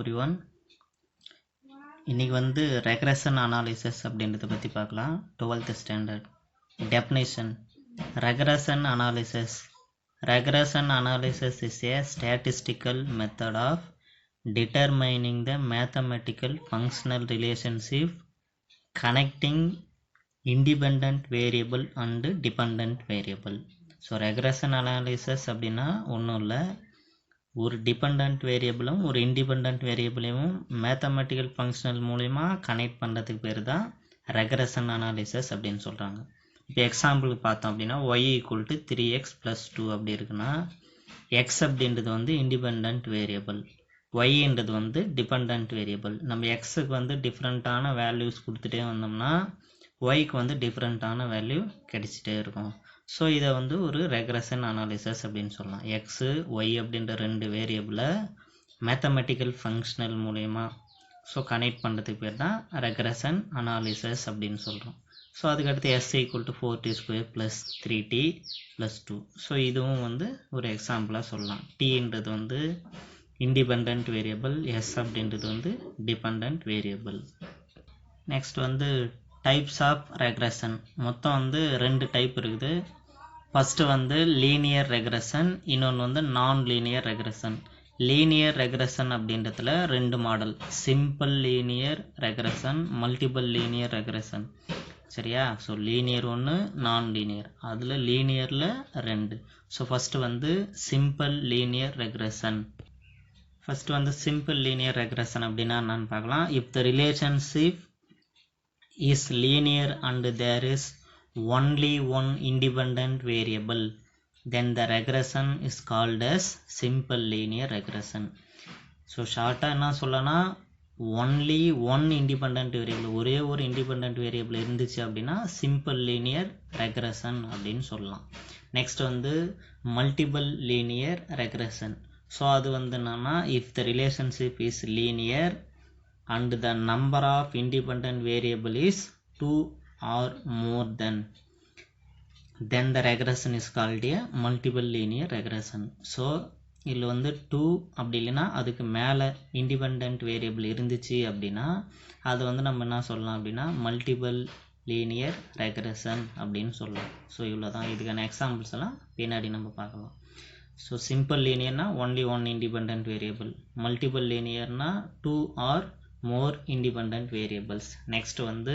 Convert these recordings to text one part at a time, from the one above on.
everyone. இன்னைக்கு வந்து regression analysis அப்படின்றத பத்தி பார்க்கலாம். 12th standard definition. Regression analysis is a statistical method of determining the mathematical functional relationship connecting independent variable and dependent variable. So regression analysis அப்படின்னா ஒன்றும் இல்லை, ஒரு டிபெண்ட் வேரியபிளும் ஒரு இண்டிபெண்ட் வேரியபிளையும் மேத்தமெட்டிக்கல் ஃபங்க்ஷனல் மூலமா கனெக்ட் பண்ணுறதுக்கு பேர் தான் ரெக்ரெஷன் அனாலிசிஸ் அப்படின்னு சொல்கிறாங்க. இப்போ எக்ஸாம்பிளுக்கு பார்த்தோம் அப்படின்னா y = 3x + 2 அப்படி இருக்குன்னா x அப்படின்றது வந்து இண்டிபெண்ட் வேரியபிள், yன்றது வந்து டிபெண்ட் வேரியபிள். நம்ம எக்ஸுக்கு வந்து டிஃப்ரெண்ட்டான வேல்யூஸ் கொடுத்துட்டே வந்தோம்னா yக்கு வந்து டிஃப்ரெண்ட்டான வேல்யூ கிடைச்சிட்டே இருக்கும். ஸோ இதை வந்து ஒரு ரெக்ரெஷன் அனாலிசிஸ் அப்படின்னு சொல்லலாம். எக்ஸு ஒய் அப்படின்ற ரெண்டு வேரியபிளை மேத்தமெட்டிக்கல் ஃபங்க்ஷனல் மூலயமா கனெக்ட் பண்ணுறதுக்கு பேர் தான் ரெக்ரெஷன் அனாலிசிஸ் அப்படின்னு சொல்கிறோம். ஸோ அதுக்கடுத்து s = 4t² + 3t + 2. ஸோ இதுவும் வந்து ஒரு எக்ஸாம்பிளாக சொல்லலாம். tன்றது வந்து இண்டிபெண்ட் வேரியபிள், s அப்படின்றது வந்து டிபெண்ட் வேரியபிள். நெக்ஸ்ட் வந்து டைப்ஸ் ஆஃப் ரெக்ரெஷன். மொத்தம் வந்து ரெண்டு டைப் இருக்குது. ஃபஸ்ட்டு வந்து லீனியர் ரெக்ரெஷன், இன்னொன்று வந்து நான் லீனியர் ரெக்ரெஷன். லீனியர் ரெக்ரெஷன் அப்படின்றதுல ரெண்டு model, simple linear regression, multiple linear regression. சரியா? ஸோ லீனியர் ஒன்று, நான் லீனியர். அதில் லீனியரில் ரெண்டு. ஸோ ஃபஸ்ட்டு வந்து சிம்பிள் லீனியர் ரெக்ரெஷன். ஃபஸ்ட்டு வந்து சிம்பிள் லீனியர் ரெக்ரெஷன் அப்படின்னா என்னன்னு பார்க்கலாம். If the relationship is linear and there is only one independent variable, then the regression is called as simple linear regression. So short என்ன சொல்லனா, only one independent variable, ஒரே ஒரு independent variable இருந்துச்சு அப்படின்னா simple linear regression அப்படின்னு சொல்லலாம். Next வந்து multiple linear regression. So அது வந்து என்னன்னா, if the relationship is linear and the number of independent variable is 2 or more than, then the regression is called a multiple linear regression. So இதில் வந்து 2 அப்படி இல்லைன்னா அதுக்கு மேலே இண்டிபெண்ட் வேரியபிள் இருந்துச்சு அப்படின்னா அது வந்து நம்ம என்ன சொல்லலாம் அப்படின்னா மல்டிபிள் லீனியர் ரெக்ரெஷன் அப்படின்னு சொல்லலாம். ஸோ இவ்வளோ தான். இதுக்கான எக்ஸாம்பிள்ஸ் எல்லாம் பின்னாடி நம்ம பார்க்கலாம். ஸோ சிம்பிள் லீனியர்னா only one independent variable, multiple லீனியர்னா 2 or more independent variables. Next வந்து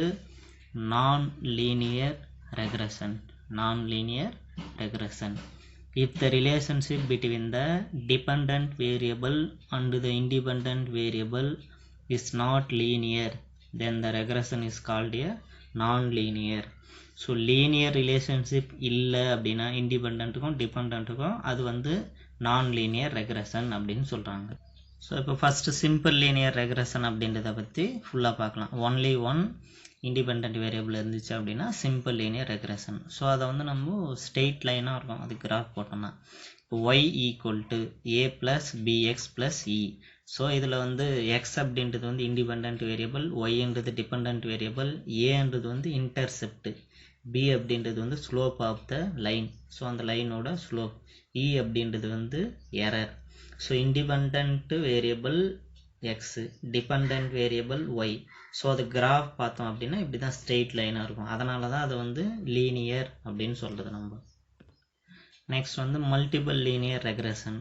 non-linear regression. Non-linear regression. If the relationship between the dependent variable and the independent variable is not linear, then the regression is called a non-linear. So linear relationship இல்லை அப்படின்னா இண்டிபெண்ட்டுக்கும் டிபெண்ட்டுக்கும் அது வந்து non-linear regression அப்படின்னு சொல்கிறாங்க. So இப்போ first simple linear regression அப்படின்றத பற்றி ஃபுல்லாக பார்க்கலாம். ஒன்லி ஒன் இண்டிபெண்ட் வேரியபிள் இருந்துச்சு அப்படின்னா சிம்பிள் லீனியர் ரெக்ரெஷன். ஸோ அதை வந்து நம்ம ஸ்ட்ரெயிட் லைனாக இருக்கும், அது கிராஃப் போட்டோம்னா இப்போ y = a + bx + e. So இதில் வந்து எக்ஸ் அப்படின்றது வந்து இண்டிபெண்ட் வேரியபிள், ஒய்ன்றது டிபெண்ட் வேரியபிள், ஏன்றது வந்து இன்டர்செப்ட், b அப்படின்றது வந்து slope of the line, so அந்த லைனோட ஸ்லோப், e அப்படின்றது வந்து error. So independent variable x, dependent variable y. So அது கிராஃப் பார்த்தோம் அப்படின்னா இப்படி தான் ஸ்ட்ரெயிட் லைனாக இருக்கும். அதனால தான் அது வந்து லீனியர் அப்படின்னு சொல்கிறது நம்ம. நெக்ஸ்ட் வந்து மல்டிபிள் லீனியர் ரெக்ரெஷன்,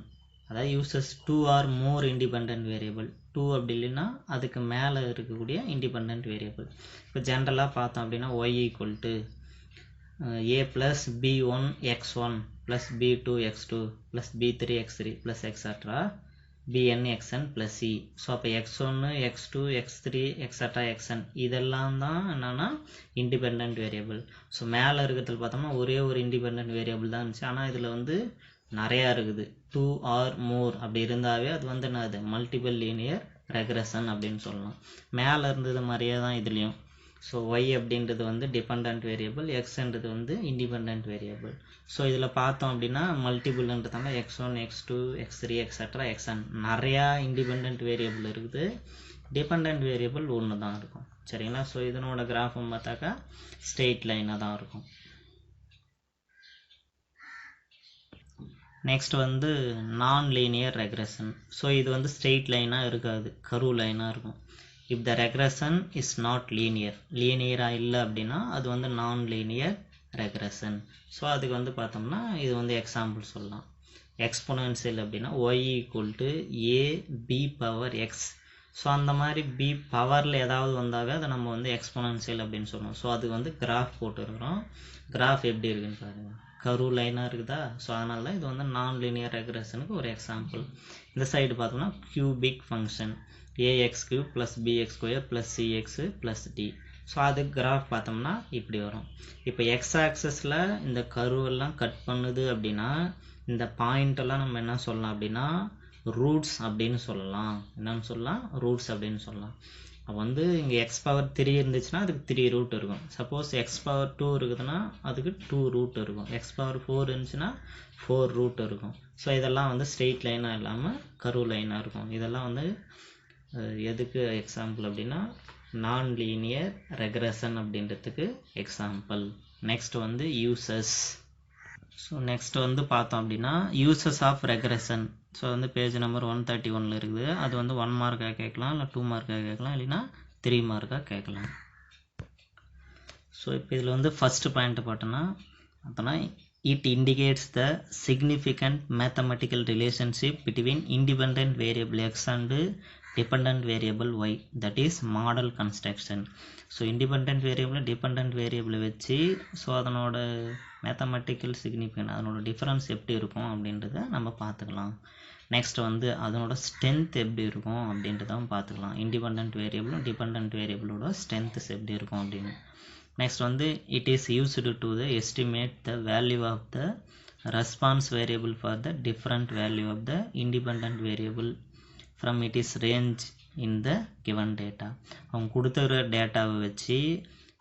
அதாவது uses 2 or more independent variable. 2 அப்படி இல்லைன்னா அதுக்கு மேலே இருக்கக்கூடிய இண்டிபெண்ட் வேரியபிள். இப்போ ஜென்ரலாக பார்த்தோம் அப்படின்னா y = a + b1 x1 + b2 x2 + b3 x3 + etc. bn xn + c. So அப்போ x1 x2 x3 etc. xn இதெல்லாம் தான் என்னன்னா இண்டிபெண்ட் வேரியபிள். ஸோ மேலே இருக்கிறதுல பார்த்தோம்னா ஒரே ஒரு இண்டிபெண்ட் வேரியபிள் தான் இருந்துச்சு, ஆனால் இதில் வந்து நிறையா இருக்குது. 2 ஆர் மோர் அப்படி இருந்தாவே அது வந்து என்னது மல்டிபிள் லீனியர் ரெக்ரெஷன் அப்படின்னு சொல்லலாம். மேலே இருந்தது மாதிரியே தான் இதுலேயும். ஸோ y அப்படின்றது வந்து டிபெண்ட் வேரியபிள், எக்ஸ்ன்றது வந்து இண்டிபெண்ட் வேரியபிள். ஸோ இதில் பார்த்தோம் அப்படின்னா மல்டிபிள்ன்றதால x1 x2 x3 etc. xn நிறையா இண்டிபெண்ட் வேரியபிள் இருக்குது, டிபெண்ட் வேரியபிள் ஒன்று தான் இருக்கும். சரிங்களா? ஸோ இதனோட கிராஃபும் பார்த்தாக்கா ஸ்ட்ரெயிட் லைனாக தான் இருக்கும். நெக்ஸ்ட் வந்து நான் லீனியர் ரெக்ரெஷன். ஸோ இது வந்து ஸ்ட்ரெயிட் லைனாக இருக்காது, கர்வ் லைனாக இருக்கும். If the regression is not linear, லீனியராக இல்லை அப்படின்னா அது வந்து நான் லீனியர் ரெக்ரெஷன். ஸோ அதுக்கு வந்து பார்த்தோம்னா இது வந்து எக்ஸாம்பிள் சொல்லலாம். எக்ஸ்பொனென்ஷியல் அப்படின்னா y equal to a b power x. So அந்த மாதிரி பி பவரில் ஏதாவது வந்தாவே அதை நம்ம வந்து எக்ஸ்பொனென்ஷியல் அப்படின்னு சொல்லுவோம். ஸோ அதுக்கு வந்து கிராஃப் போட்டுருக்குறோம். கிராஃப் எப்படி இருக்குன்னு பாருங்கள், கர்வ் லைனாக இருக்குதா. ஸோ அதனால தான் இது வந்து நான் லீனியர் ரெக்ரெஷனுக்கு ஒரு எக்ஸாம்பிள். இந்த சைடு பார்த்தோம்னா cubic function a x cube plus b x square plus c x plus d. So அது கிராஃப் பார்த்தோம்னா இப்படி வரும். இப்போ எக்ஸ் ஆக்சஸில் இந்த கர்வெல்லாம் கட் பண்ணுது அப்படின்னா இந்த பாயிண்டெல்லாம் நம்ம என்ன சொல்லலாம் அப்படின்னா ரூட்ஸ் அப்படின்னு சொல்லலாம். என்னன்னு சொல்லலாம், ரூட்ஸ் அப்படின்னு சொல்லலாம். அப்போ வந்து இங்கே எக்ஸ் பவர் 3 இருந்துச்சுன்னா அதுக்கு 3 ரூட் இருக்கும். சப்போஸ் எக்ஸ் பவர் 2 இருக்குதுன்னா அதுக்கு 2 ரூட் இருக்கும். எக்ஸ் பவர் 4 இருந்துச்சுன்னா 4 ரூட் இருக்கும். ஸோ இதெல்லாம் வந்து ஸ்ட்ரெயிட் லைனாக இல்லாமல் கர்வ் லைனாக இருக்கும். இதெல்லாம் வந்து எதுக்கு எக்ஸாம்பிள் அப்படின்னா நான் லீனியர் ரெக்ரெஷன் அப்படின்றதுக்கு எக்ஸாம்பிள். நெக்ஸ்ட் வந்து யூசஸ். ஸோ நெக்ஸ்ட் வந்து பார்த்தோம் அப்படின்னா யூசஸ் ஆஃப் ரெக்ரெஷன். ஸோ வந்து பேஜ் நம்பர் 131 இருக்குது. அது வந்து 1 மார்க்காக கேட்கலாம், இல்லை 2 மார்க்காக கேட்கலாம், இல்லைன்னா 3 மார்க்காக கேட்கலாம். ஸோ இப்போ இதில் வந்து ஃபஸ்ட்டு பாயிண்ட் பார்த்தோன்னா it indicates the significant mathematical relationship between independent variable x and dependent variable y, that is model construction. So independent variable dependent வேரியபிளை வச்சு ஸோ அதனோட மேத்தமெட்டிக்கல் சிக்னிஃபிகன்ட் அதனோட டிஃப்ரென்ஸ் எப்படி இருக்கும் அப்படின்றத நம்ம பார்த்துக்கலாம். நெக்ஸ்ட் வந்து அதனோட ஸ்ட்ரென்த் எப்படி இருக்கும் அப்படின்றதும் பார்த்துக்கலாம். இண்டிபெண்ட் வேரியபிளும் டிபெண்ட் வேரியபிளோட ஸ்ட்ரென்த்ஸ் எப்படி இருக்கும் அப்படின்னு. நெக்ஸ்ட் வந்து it is used to the estimate the value of the response variable for the different value of the independent variable from its range in the given data. அவங்க கொடுத்துற டேட்டாவை வச்சு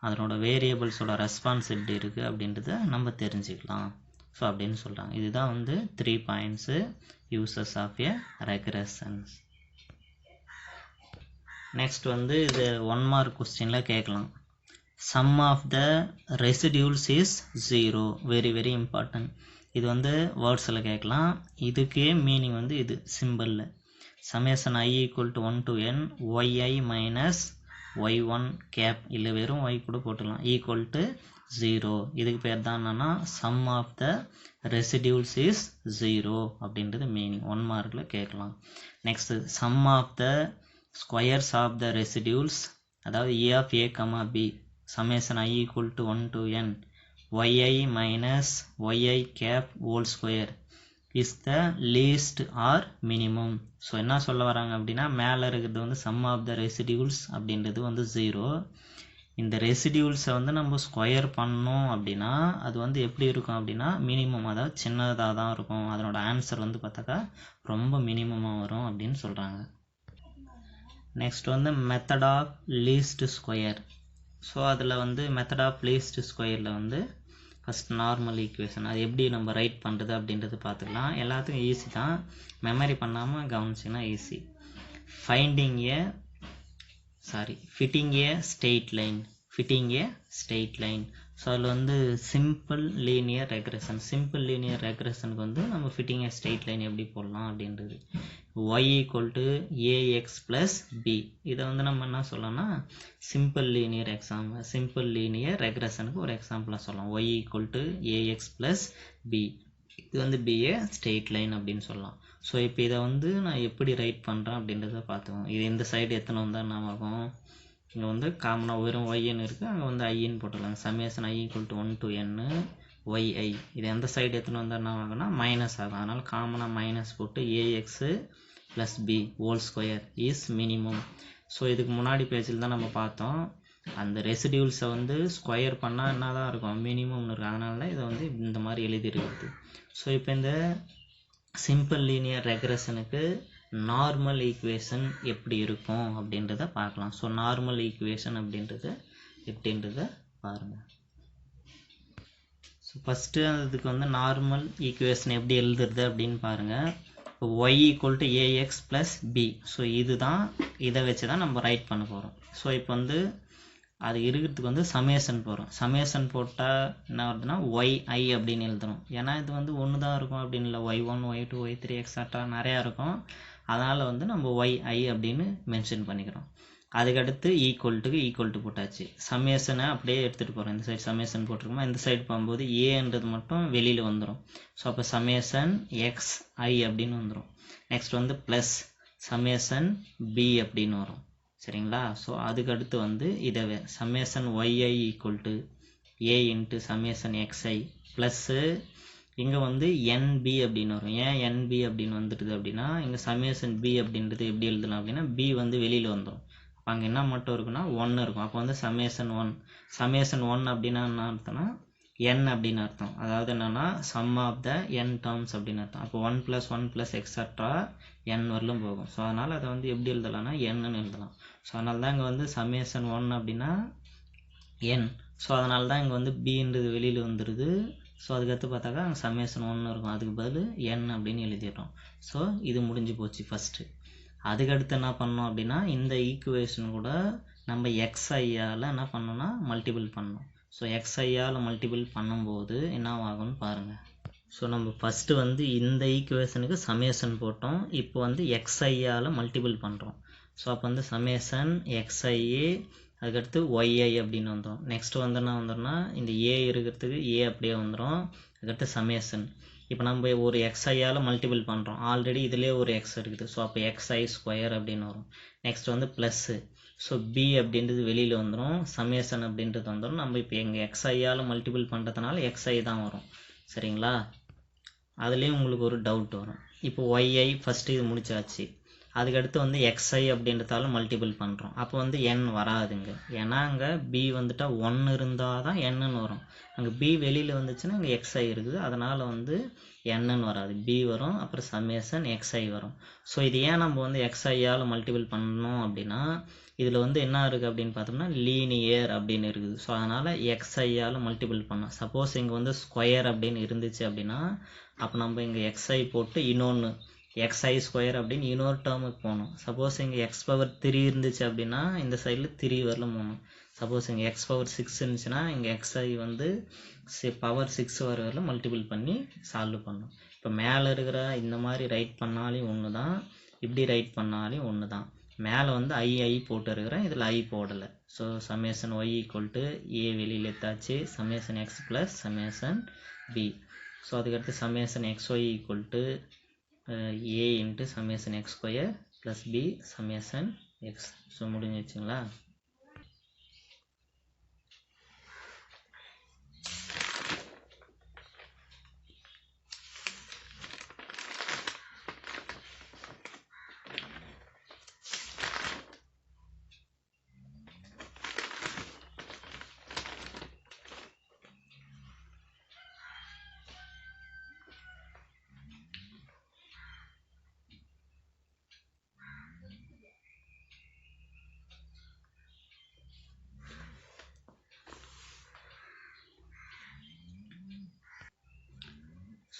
அதனோட வேரியபிள்ஸோட response எப்படி இருக்குது அப்படின்றத நம்ம தெரிஞ்சுக்கலாம். ஸோ அப்படின்னு சொல்கிறாங்க. இதுதான் வந்து 3 points uses of a regressions. Next வந்து இது 1 மார்க் கொஸ்டினில் கேட்கலாம். sum of the residuals is 0. very important. இது வந்து வேர்ட்ஸில் கேட்கலாம். இதுக்கே மீனிங் வந்து இது சிம்பிளில் summation I equal to 1 to n yi minus y1 cap, இல்லை வெறும் y கூட போட்டுக்கலாம், equal to 0. இதுக்கு பேர் தான் என்னன்னா sum of the residuals is 0 அப்படின்றது மீனிங். 1 மார்க்கில் கேட்கலாம். Next sum of the squares of the residuals, அதாவது a of a comma b summation I equal to 1 to n yi minus yi cap whole square is the least or minimum. So என்ன சொல்ல வராங்க அப்படின்னா மேலே இருக்கிறது வந்து sum of the residuals அப்படின்றது வந்து 0. இந்த ரெசிடியூல்ஸை வந்து நம்ம ஸ்கொயர் பண்ணோம் அப்படின்னா அது வந்து எப்படி இருக்கும் அப்படின்னா மினிமம், அதாவது சின்னதாக தான் இருக்கும். அதனோட ஆன்சர் வந்து பார்த்தாக்கா ரொம்ப மினிமமாக வரும் அப்படின்னு சொல்கிறாங்க. நெக்ஸ்ட் வந்து method of least square. So அதில் வந்து மெத்தட் ஆஃப் லீஸ்ட் ஸ்கொயரில் வந்து ஃபஸ்ட் நார்மல் ஈக்குவேஷன் அது எப்படி நம்ம ரைட் பண்ணுறது அப்படின்றது பார்த்துக்கலாம். எல்லாத்துக்கும் ஈஸி தான், மெமரி பண்ணாமல் கவனிச்சிங்கன்னா easy. Fitting a straight line. So அதில் வந்து சிம்பிள் லீனியர் ரெக்ரெஷனுக்கு வந்து நம்ம ஃபிட்டிங் ஏ ஸ்ட்ரெயிட் லைன் எப்படி போடலாம் அப்படின்றது. y equal to ax plus b. இதை வந்து நம்ம என்ன சொல்லலாம்னா சிம்பிள் லீனியர் ரெக்ரெஷனுக்கு ஒரு எக்ஸாம்பிளாக சொல்லலாம். y equal to ax plus b. இது வந்து b a ஸ்ட்ரெயிட் லைன் அப்படின்னு சொல்லலாம். ஸோ இப்போ இதை வந்து நான் எப்படி ரைட் பண்ணுறேன் அப்படின்றத பார்த்துக்கோங்க. இது இந்த சைடு எத்தனை வந்தால் என்ன ஆகும், இங்கே வந்து காமனாக வெறும் ஒய்ன்னு இருக்குது, அங்கே வந்து ஐன்னு போட்டுடலாம். Summation I equal to 1 to n yi. இது எந்த சைடு எத்தனை வந்தால் என்ன ஆகும்னா மைனஸ் ஆகும். அதனால் காமனாக மைனஸ் போட்டு ax plus b whole square is minimum. So இதுக்கு முன்னாடி பேஜில் தான் நம்ம பார்த்தோம், அந்த ரெசிடியூல்ஸை வந்து ஸ்கொயர் பண்ணால் என்ன தான் இருக்கும், மினிமம்னு இருக்கும். அதனால இதை வந்து இந்த மாதிரி எழுதிருக்குது. ஸோ இப்போ இந்த சிம்பிள் லீனியர் ரெக்ரெஷனுக்கு நார்மல் ஈக்குவேஷன் எப்படி இருக்கும் அப்படின்றத பார்க்கலாம். ஸோ நார்மல் ஈக்குவேஷன் அப்படின்றது எப்படின்றத பாருங்கள். ஸோ ஃபஸ்ட்டு அதுக்கு வந்து நார்மல் ஈக்குவேஷன் எப்படி எழுதுறது அப்படின்னு பாருங்கள். இப்போ y equal to ax plus b. So இதுதான், இதை வச்சு தான் நம்ம ரைட் பண்ண போகிறோம். ஸோ இப்போ வந்து அது இருக்கிறதுக்கு வந்து சமேஷன் போகிறோம். சமேஷன் போட்டால் என்ன வருதுன்னா ஒய்ஐ அப்படின்னு எழுதுறோம். ஏன்னா இது வந்து ஒன்று தான் இருக்கும் அப்படின்னு இல்லை, y1 y2 y3 எக்ஸட்ரா நிறையா இருக்கும். அதனால் வந்து நம்ம ஒய்ஐ அப்படின்னு மென்ஷன் பண்ணிக்கிறோம். அதுக்கடுத்து ஈக்குவல் டு போட்டாச்சு. சமேஷனை அப்படியே எடுத்துகிட்டு போகிறோம். இந்த சைடு சமேஷன் போட்டிருக்கோமா, இந்த சைடு போகும்போது ஏன்றது மட்டும் வெளியில் வந்துடும். ஸோ அப்போ சமேஷன் xi அப்படின்னு வந்துடும். நெக்ஸ்ட் வந்து ப்ளஸ் சமேஷன் b அப்படின்னு வரும். சரிங்களா? ஸோ அதுக்கடுத்து வந்து இதை summation yi equal to a into summation xi plus இங்கே வந்து nb அப்படின்னு வரும். ஏன் nb அப்படின்னு வந்துடுது அப்படின்னா, இங்கே சமேஷன் b அப்படின்றது எப்படி எழுதலாம் அப்படின்னா, b வந்து வெளியில் வந்துடும். அப்போ அங்கே என்ன மட்டும் இருக்குன்னா 1 இருக்கும். அப்போ வந்து சமேஷன் 1 அப்படின்னா என்ன அர்த்தம்னா n அப்படின்னு அர்த்தம். அதாவது என்னன்னா sum of the n terms அப்படின்னு அர்த்தம். அப்போ 1+1+ எக்ஸட்ரா n வரலும் போகும். ஸோ அதனால் அதை வந்து எப்படி எழுதலாம்னா nன்னு எழுதலாம். ஸோ அதனால தான் இங்கே வந்து சமேஷன் 1 அப்படின்னா n. ஸோ அதனால தான் இங்கே வந்து bன்றது வெளியில் வந்துடுது. ஸோ அதுக்கடுத்து பார்த்தாக்கா அங்கே சமேஷன் 1 இருக்கும், அதுக்கு பதில் n அப்படின்னு எழுதிடுறோம். ஸோ இது முடிஞ்சு போச்சு ஃபஸ்ட்டு. அதுக்கடுத்து என்ன பண்ணோம் அப்படின்னா, இந்த ஈக்குவேஷன் கூட நம்ம xiயால் என்ன பண்ணோம்னா மல்டிபிள் பண்ணோம். ஸோ xiயால் மல்டிபிள் பண்ணும்போது என்ன ஆகும்னு பாருங்கள். ஸோ நம்ம ஃபஸ்ட்டு வந்து இந்த ஈக்குவேஷனுக்கு சமேஷன் போட்டோம். இப்போ வந்து xiயால் மல்டிபிள் பண்ணுறோம். ஸோ அப்போ வந்து சமேஷன் xi அதுக்கடுத்து yi அப்படின்னு வந்துடும். நெக்ஸ்ட் வந்து என்ன வந்துடும்னா இந்த a இருக்கிறதுக்கு a அப்படியே வந்துடும். அதுக்கடுத்து சமேஷன். இப்போ நம்ம ஒரு xiயால் மல்டிபிள் பண்ணுறோம். ஆல்ரெடி இதிலே ஒரு x இருக்குது. ஸோ அப்போ xi² அப்படின்னு வரும். நெக்ஸ்ட் வந்து ப்ளஸ்ஸு. ஸோ b அப்படின்றது வெளியில் வந்துடும், சமேஷன் அப்படின்றது வந்துடும். நம்ம இப்போ எங்கள் xiயால் மல்டிபிள் பண்ணுறதுனால xi தான் வரும். சரிங்களா? அதுலேயும் உங்களுக்கு ஒரு டவுட் வரும். இப்போ yi ஃபஸ்ட்டு இது முடிச்சாச்சு. அதுக்கடுத்து வந்து xi அப்படின்றதால மல்டிபிள் பண்ணுறோம். அப்போ வந்து n வராதுங்க. ஏன்னா அங்கே b வந்துட்டா 1 இருந்தால் தான் nன்னு வரும். அங்கே b வெளியில் வந்துச்சுன்னா இங்கே xi இருக்குது, அதனால் வந்து nன்னு வராது, b வரும். அப்புறம் சமேஷன் xi வரும். ஸோ இது ஏன் நம்ம வந்து xiயால் மல்டிபிள் பண்ணணும் அப்படின்னா, இதில் வந்து என்ன இருக்குது அப்படின்னு பார்த்தோம்னா லீனியர் அப்படின்னு இருக்குது. ஸோ அதனால் xiயால் மல்டிபிள் பண்ணோம். சப்போஸ் இங்கே வந்து ஸ்கொயர் அப்படின்னு இருந்துச்சு அப்படின்னா, அப்போ நம்ம இங்கே xi போட்டு இன்னொன்று xi² அப்படின்னு இன்னொரு டேர்முக்கு போகணும். சப்போஸ் இங்கே x⁻3 இருந்துச்சு அப்படின்னா இந்த சைடில் 3 வரலும் போகணும். சப்போஸ் இங்கே x⁻6 இருந்துச்சுன்னா இங்கே xi வந்து பவர் 6 வரலும் மல்டிபிள் பண்ணி சால்வ் பண்ணணும். இப்போ மேலே இருக்கிற இந்த மாதிரி ரைட் பண்ணாலும் ஒன்று தான், இப்படி ரைட் பண்ணாலும் ஒன்று தான். மேலே வந்து ஐ போட்டு இருக்கிறேன், இதில் ஐ போடலை. So summation y equal to a வெளியில் எடுத்தாச்சு, summation x plus summation b. So அதுக்கடுத்து summation xy equal to a into summation x² plus b summation x. So முடிஞ்சிச்சுங்களா?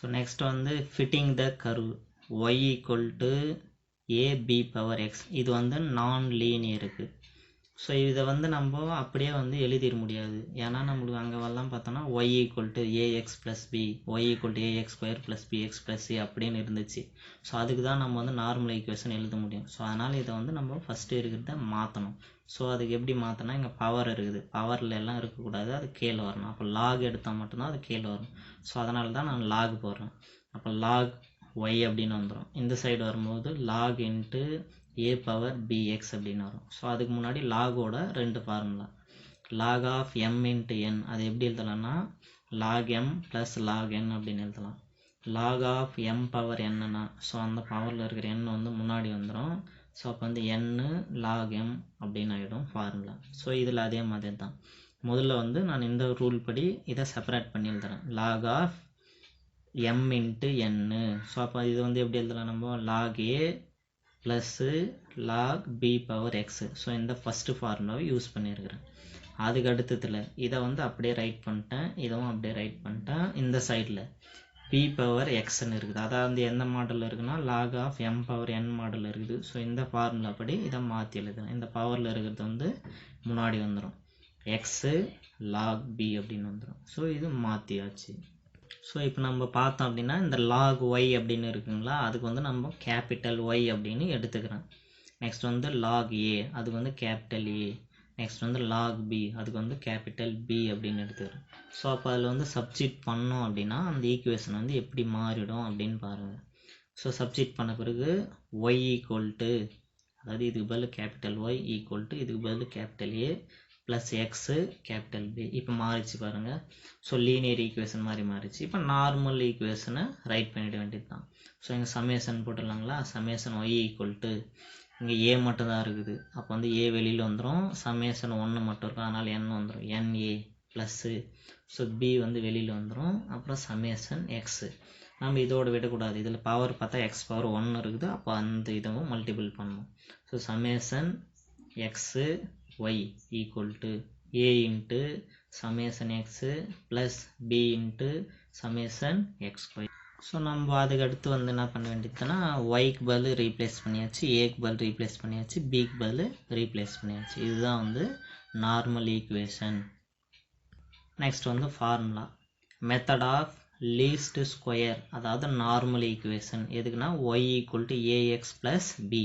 ஸோ நெக்ஸ்ட் வந்து fitting the curve y equal to ab⁻x. இது வந்து நான் லீனியருக்கு. So இதை வந்து நம்ம அப்படியே வந்து எழுதிட முடியாது. ஏன்னா நம்மளுக்கு அங்கே வரலாம் பார்த்தோன்னா y equal to ax plus b, y equal to ax² plus bx plus c அப்படின்னு இருந்துச்சு. ஸோ அதுக்கு தான் நம்ம வந்து நார்மல் ஈக்குவேஷன் எழுத முடியும். ஸோ அதனால் இதை வந்து நம்ம ஃபஸ்ட்டு இருக்கிறத மாற்றணும். ஸோ அதுக்கு எப்படி மாற்றினா, இங்கே பவர் இருக்குது, பவரில் எல்லாம் இருக்கக்கூடாது, அது கீழே வரணும். அப்போ லாக் எடுத்தால் மட்டும்தான் அது கீழே வரும். ஸோ அதனால தான் நான் லாக் போடுறேன். அப்போ லாக் y அப்படின்னு வந்துடும். இந்த சைடு வரும்போது லாக் இன்ட்டு a⁻bx அப்படின்னு வரும். ஸோ அதுக்கு முன்னாடி லாகோட ரெண்டு formula, log of m into n. அது எப்படி எழுதலாம்னா log m plus log n அப்படின்னு எழுதலாம். லாக் ஆஃப் m⁻n, ஸோ அந்த பவரில் இருக்கிற n வந்து முன்னாடி வந்துடும். ஸோ அப்போ வந்து n லாக் m அப்படின்னு ஆகிடும் ஃபார்முலா. ஸோ இதில் அதே மாதிரி தான். முதல்ல வந்து நான் இந்த ரூல் படி இதை செப்பரேட் பண்ணி எழுதுறேன், log of m into n. So அப்போ இது வந்து எப்படி எழுதலாம், நம்ம log a plus log b⁻x. So இந்த ஃபஸ்ட்டு ஃபார்முலாவை யூஸ் பண்ணியிருக்கிறேன். அதுக்கு அடுத்ததில் இதை வந்து அப்படியே ரைட் பண்ணிட்டேன், இதுவும் அப்படியே ரைட் பண்ணிட்டேன். இந்த சைடில் b⁻xன்னு இருக்குது, அதாவது வந்து எந்த மாடலில் இருக்குன்னா லாக் ஆஃப் m⁻n மாடலில் இருக்குது. ஸோ இந்த ஃபார்முலா படி இதை மாற்றி எழுதுறேன். இந்த பவரில் இருக்கிறது வந்து முன்னாடி வந்துடும். எக்ஸு லாக் பி அப்படின்னு வந்துடும். ஸோ இது மாற்றியாச்சு. ஸோ இப்போ நம்ம பார்த்தோம் அப்படின்னா இந்த லாக் ஒய் அப்படின்னு இருக்குங்களா, அதுக்கு வந்து நம்ம கேபிட்டல் ஒய் அப்படின்னு எடுத்துக்கிறோம். நெக்ஸ்ட் வந்து லாக் ஏ, அதுக்கு வந்து கேபிட்டல் ஏ. நெக்ஸ்ட் வந்து லாக் பி, அதுக்கு வந்து கேபிட்டல் பி அப்படின்னு எடுத்துக்கிறோம். ஸோ அப்போ அதில் வந்து சப்ஸ்டிட் பண்ணோம் அப்படின்னா அந்த ஈக்குவேஷன் வந்து எப்படி மாறிடும் அப்படின்னு பாருங்கள். ஸோ சப்ஸ்டிட் பண்ண பிறகு ஒய் ஈக்குவல் டு, அதாவது இதுக்கு பதில் கேபிட்டல் ஒய் ஈக்குவல் டு இதுக்கு பதில் capital A plus x capital B. இப்போ மாறிச்சு பாருங்கள். ஸோ லீனியர் ஈக்குவேஷன் மாதிரி மாறிச்சு. இப்போ நார்மல் ஈக்குவேஷனை ரைட் பண்ணிட வேண்டியது தான். ஸோ இங்கே சமேஷன் போட்டுடலாங்களா, சமேஷன் ஒய் ஈக்குவல் டு, இங்கே ஏ மட்டும் தான் இருக்குது, அப்போ வந்து ஏ வெளியில் வந்துடும், சமேஷன் 1 மட்டும் இருக்கும், அதனால் என் வந்துடும், என்ஏ ப்ளஸ்ஸு. ஸோ பி வந்து வெளியில் வந்துடும், அப்புறம் சமேஷன் எக்ஸு. நம்ம இதோடு விடக்கூடாது, இதில் பவர் பார்த்தா எக்ஸ் பவர் 1 இருக்குது, அப்போ அந்த இதுவும் மல்டிபிள் பண்ணணும். So summation x y equal to a into summation x plus b into summation x y. So நம்ம அதுக்கு அடுத்து வந்து என்ன பண்ண வேண்டியதுன்னா ஒய்க்கு பதில் ரீப்ளேஸ் பண்ணியாச்சு, ஏக்கு பதில் ரீப்ளேஸ் பண்ணியாச்சு, பிக்கு பதில் ரீப்ளேஸ் பண்ணியாச்சு. இதுதான் வந்து நார்மல் ஈக்குவேஷன். நெக்ஸ்ட் வந்து formula, method of least square, அதாவது நார்மல் ஈக்குவேஷன் எதுக்குன்னா y equal to ax plus b.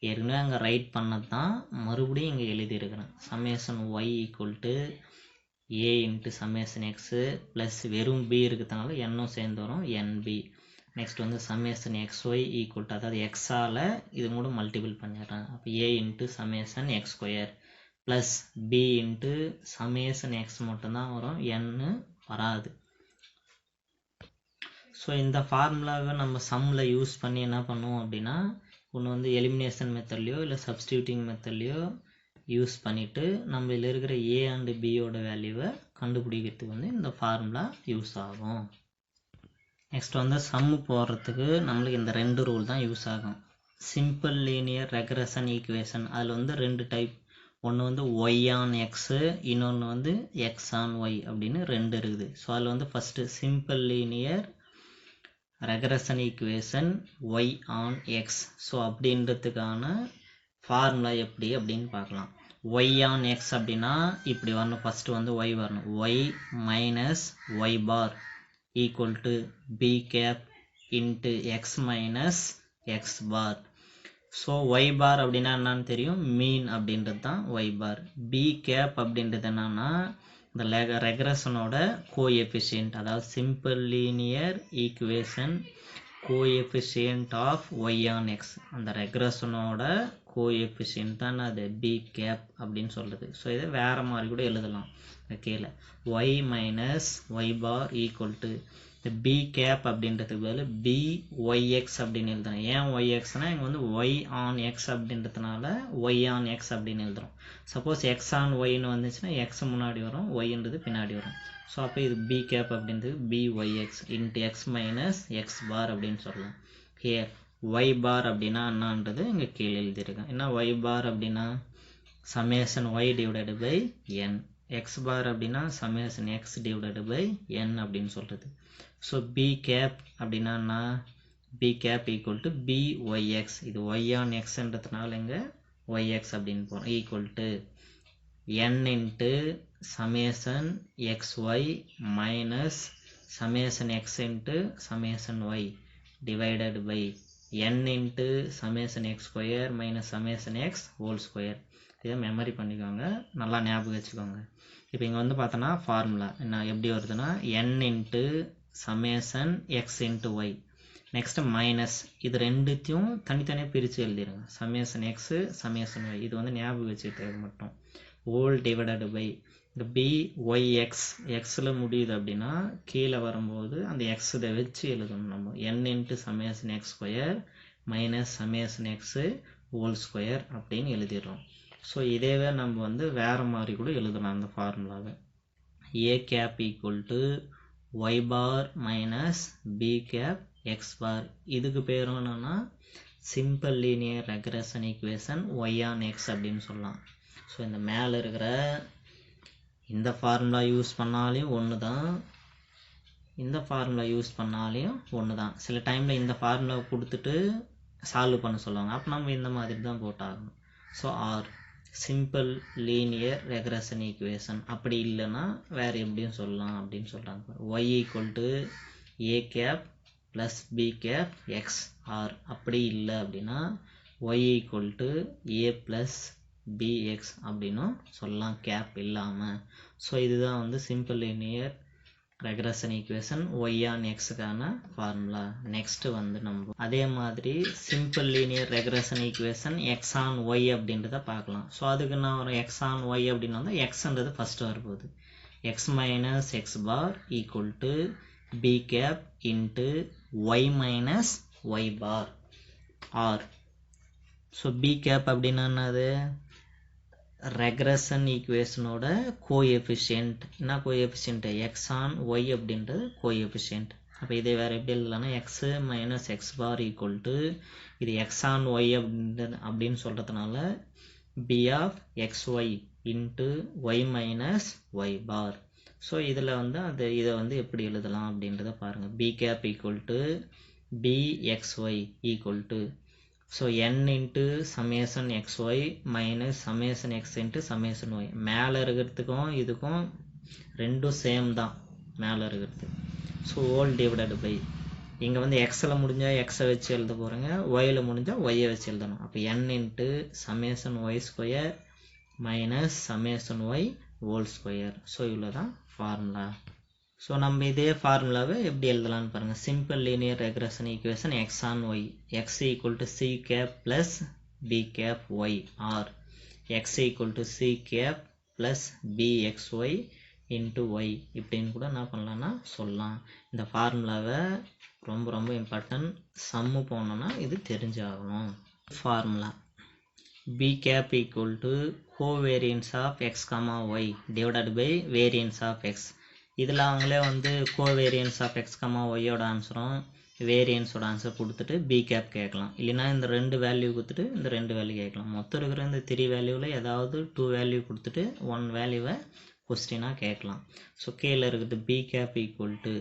ஏற்கனவே அங்கே ரைட் பண்ணது தான், மறுபடியும் இங்கே எழுதியிருக்கிறேன். Summation y equal to a into summation x plus வெறும் பி இருக்கிறதுனால என்னும் சேர்ந்து வரும், என்பி. நெக்ஸ்ட் வந்து summation x y equal to, அதாவது எக்ஸால் இது கூட மல்டிபிள் பண்ணிடுறேன், அப்போ a into summation x square plus b into summation X மட்டும்தான் வரும், என்னு வராது. ஸோ இந்த ஃபார்முலாவை நம்ம சம்மில் யூஸ் பண்ணி என்ன பண்ணுவோம் அப்படின்னா, ஒன்று வந்து எலிமினேஷன் மெத்தட்லையோ இல்லை சப்ஸ்டியூட்டிங் மெத்தட்லையோ யூஸ் பண்ணிவிட்டு நம்ம இதில் இருக்கிற ஏ அண்டு பியோட வேல்யூவை கண்டுபிடிக்கிறதுக்கு வந்து இந்த ஃபார்முலா யூஸ் ஆகும். நெக்ஸ்ட் வந்து சம்மு போடுறதுக்கு நம்மளுக்கு இந்த 2 ரூல் தான் யூஸ் ஆகும். சிம்பிள் லீனியர் ரெக்ரெஷன் ஈக்குவேஷன், அதில் வந்து 2 டைப், ஒன்று வந்து ஒய் ஆன் எக்ஸு, இன்னொன்று வந்து எக்ஸ் ஆன் ஒய் அப்படின்னு 2 இருக்குது. ஸோ அதில் வந்து first simple linear regression equation Y on x. So அப்படின்றதுக்கான ஃபார்முலா எப்படி அப்படின்னு பார்க்கலாம். ஒய் ஆன் எக்ஸ் அப்படின்னா இப்படி வரணும், ஃபஸ்ட்டு வந்து ஒய் வரணும், y minus Y bar equal to b cap into X minus X bar. So y bar அப்படின்னா என்னன்னு தெரியும், மீன் அப்படின்றது தான் ஒய் பார். பி கேப் அப்படின்றது என்னன்னா இந்த ரெக்ரெஷனோட கோஎஃபிஷியன்ட், அதாவது simple linear equation coefficient of y on x, அந்த ரெக்ரெஷனோட கோஎஃபிஷியன்ட் தான் அது பி கேப் அப்படின்னு சொல்கிறது. ஸோ இதை வேறு மாதிரி கூட எழுதலாம் கீழே, y minus Y bar equal to இந்த பி கேப் அப்படின்றதுக்கு பதில் பி ஒய்எக்ஸ் அப்படின்னு எழுதுறேன். ஏன் ஒய்எக்ஸ்னால் இங்கே வந்து ஒய் ஆன் எக்ஸ் அப்படின்றதுனால ஒய் ஆன் எக்ஸ் அப்படின்னு எழுதுகிறோம். சப்போஸ் எக்ஸ் ஆன் ஒய்னு வந்துச்சுன்னா எக்ஸ் முன்னாடி வரும், ஒய்ன்றது பின்னாடி வரும். ஸோ அப்போ இது பி கேப் அப்படின்றது b yx into X minus X bar அப்படின்னு சொல்லலாம். ஹியர் ஒய் பார் அப்படின்னா என்னன்றது இங்கே கீழே எழுதியிருக்கேன். என்ன ஒய் பார் அப்படின்னா summation Y divided by n, x bar அப்படின்னா summation x divided by n அப்படின்னு சொல்கிறது. ஸோ பி கேப் அப்படின்னா b cap equal to b yx, இது ஒய் ஆன் எக்ஸ்ன்றதுனால இங்கே ஒய்எக்ஸ் அப்படின்னு போகிறோம், equal to n into summation x y minus summation x into summation Y divided by n into summation x square minus summation x whole square. இதை memory பண்ணிக்கோங்க, நல்லா ஞாபகம் வச்சுக்கோங்க. இப்போ இங்கே வந்து பார்த்தோன்னா ஃபார்முலா என்ன எப்படி வருதுன்னா n into summation x into y, next minus, இது ரெண்டுத்தையும் தனித்தனியாக பிரித்து எழுதிடுங்க, சமேஷன் எக்ஸு சமேஷன் ஒய், இது வந்து ஞாபகம் வச்சுக்கிறது மட்டும், ஹோல் டிவைடட் பை இந்த பி ஒய் எக்ஸ், எக்ஸில் முடியுது அப்படின்னா கீழே வரும்போது அந்த எக்ஸ் இதை வச்சு எழுதணும் நம்ம, n into summation x square minus summation x whole square அப்படின்னு எழுதிடுறோம். ஸோ இதேவே நம்ம வந்து வேறு மாதிரி கூட எழுதலாம் அந்த ஃபார்முலாவை, a cap equal to y bar minus b cap x bar. இதுக்கு பேரும் என்னன்னா simple linear regression equation Y on x அப்படின்னு சொல்லலாம். ஸோ இந்த மேலே இருக்கிற இந்த ஃபார்முலா யூஸ் பண்ணாலையும் ஒன்று தான், இந்த ஃபார்முலா யூஸ் பண்ணாலையும் ஒன்று தான். சில டைமில் இந்த ஃபார்முலாவை கொடுத்துட்டு சால்வ் பண்ண சொல்லுவாங்க, அப்போ நம்ம இந்த மாதிரி தான் போட்டாகணும். So our simple linear regression equation. அப்படி இல்லைன்னா வேறு எப்படியும் சொல்லலாம் அப்படின்னு சொல்கிறாங்க. y equal to a cap plus b cap x or. அப்படி இல்லை அப்படின்னா y equal to a plus bx அப்படின்னும் சொல்லலாம் கேப் இல்லாமல். ஸோ இதுதான் வந்து simple linear regression equation y on xக்கான ஃபார்முலா. நெக்ஸ்ட் வந்து நம்ம அதே மாதிரி simple linear regression equation x on y அப்படின்றத பார்க்கலாம். ஸோ அதுக்கு நான் ஒரு x on y அப்படின்னு வந்தால் எக்ஸ்ன்றது ஃபஸ்ட்டு வரப்போகுது. x minus X bar equal to b cap into Y minus Y bar or. So b cap அப்படின்னா என்னது? ரெக்ரஷன் ஈக்குவேஷனோட கோஎஃபிஷியன்ட். என்ன கோஎஃபிஷியன்ட்? எக்ஸ் ஆன் ஒய் அப்படின்றது கோஎஃபிஷியன்ட். அப்போ இதை வேறு எப்படி எழுதலாம்னா x minus X bar equal to இது எக்ஸ் ஆன் ஒய் அப்படின்னு சொல்கிறதுனால b of x y into Y minus Y bar. So இதில் வந்து இதை வந்து எப்படி எழுதலாம் அப்படின்றத பாருங்கள். B cap equal to b x y equal to so n into summation x y minus summation x into summation y. மேலே இருக்கிறதுக்கும் இதுக்கும் ரெண்டும் சேம் தான் மேலே இருக்கிறது. ஸோ ஹோல் டிவைடட் பை இங்கே வந்து எக்ஸில் முடிஞ்சால் எக்ஸை வச்சு எழுத போகிறேங்க, ஒயில் முடிஞ்சால் ஒய்யை வச்சு எழுதணும். அப்போ n into summation y square minus summation y whole square. So இவ்வளோ தான் ஃபார்முலா. ஸோ நம்ம இதே ஃபார்முலாவை எப்படி எழுதலான்னு பாருங்கள். Simple linear regression equation x on y. X equal to c cap plus b cap y or x equal to c cap plus b x y into y இப்படின்னு கூட என்ன பண்ணலான்னா சொல்லலாம். இந்த ஃபார்முலாவை ரொம்ப ரொம்ப இம்பார்ட்டன்ட். சம்மு போனோன்னா இது தெரிஞ்சாகணும். Formula b cap equal to covariance of x comma y divided by variance of x. இதில் அவங்களே வந்து கோவேரியன்ஸ் ஆஃப் எக்ஸ் கமா ஒய்யோட ஆன்சரும் வேரியன்ஸோட ஆன்சர் கொடுத்துட்டு பி கேப் கேட்கலாம். இல்லைனா இந்த ரெண்டு வேல்யூ கொடுத்துட்டு இந்த ரெண்டு வேல்யூ கேட்கலாம். மொத்தம் இருக்கிற இந்த 3 வேல்யூவில் ஏதாவது 2 வேல்யூ கொடுத்துட்டு 1 வேல்யூவை கொஸ்டினாக கேட்கலாம். ஸோ கீழே இருக்குது b cap equal to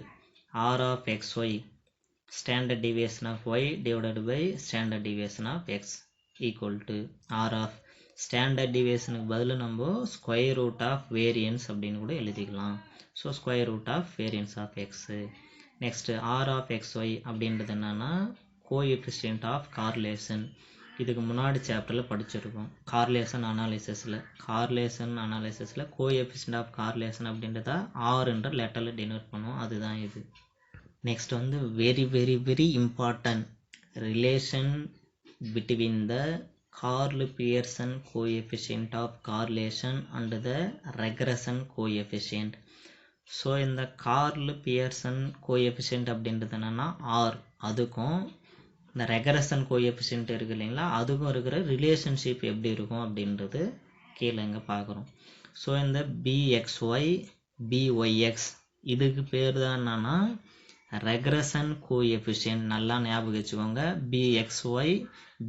r of x y standard deviation of y divided by standard deviation of x equal to r of standard டிவியேஷனுக்கு பதில் நம்ம ஸ்கொயர் ரூட் ஆஃப் வேரியன்ஸ் அப்படின்னு கூட எழுதிக்கலாம். So square root of variance of x. Next r of x y அப்படின்றது என்னென்னா coefficient of correlation. இதுக்கு முன்னாடி சாப்டரில் படிச்சிருக்கோம். கார்லேஷன் அனாலிசிஸில் கோஎஃபிஷியன்ட் ஆஃப் கார்லேஷன் அப்படின்றத ஆர்ன்ற லெட்டரில் டினோட் பண்ணுவோம். அதுதான் இது. நெக்ஸ்ட் வந்து very very very important relation between the Karl Pearson coefficient of correlation and the regression coefficient. So இந்த கார்ல் பியர்சன் கோஎஃபிஷியன்ட் அப்படின்றது என்னென்னா ஆர், அதுக்கும் இந்த ரெக்ரஷன் கோஎஃபிஷியன்ட் இருக்குது இல்லைங்களா, அதுக்கும் இருக்கிற ரிலேஷன்ஷிப் எப்படி இருக்கும் அப்படின்றது கீழே இங்கே பார்க்குறோம். ஸோ இந்த பிஎக்ஸ்ஒய் பிஒய்எக்ஸ் இதுக்கு பேர் தான் என்னென்னா ரெக்ரஷன் கோஎஃபிஷியன்ட். நல்லா ஞாபகம் வச்சுக்கோங்க. பிஎக்ஸ்ஒய்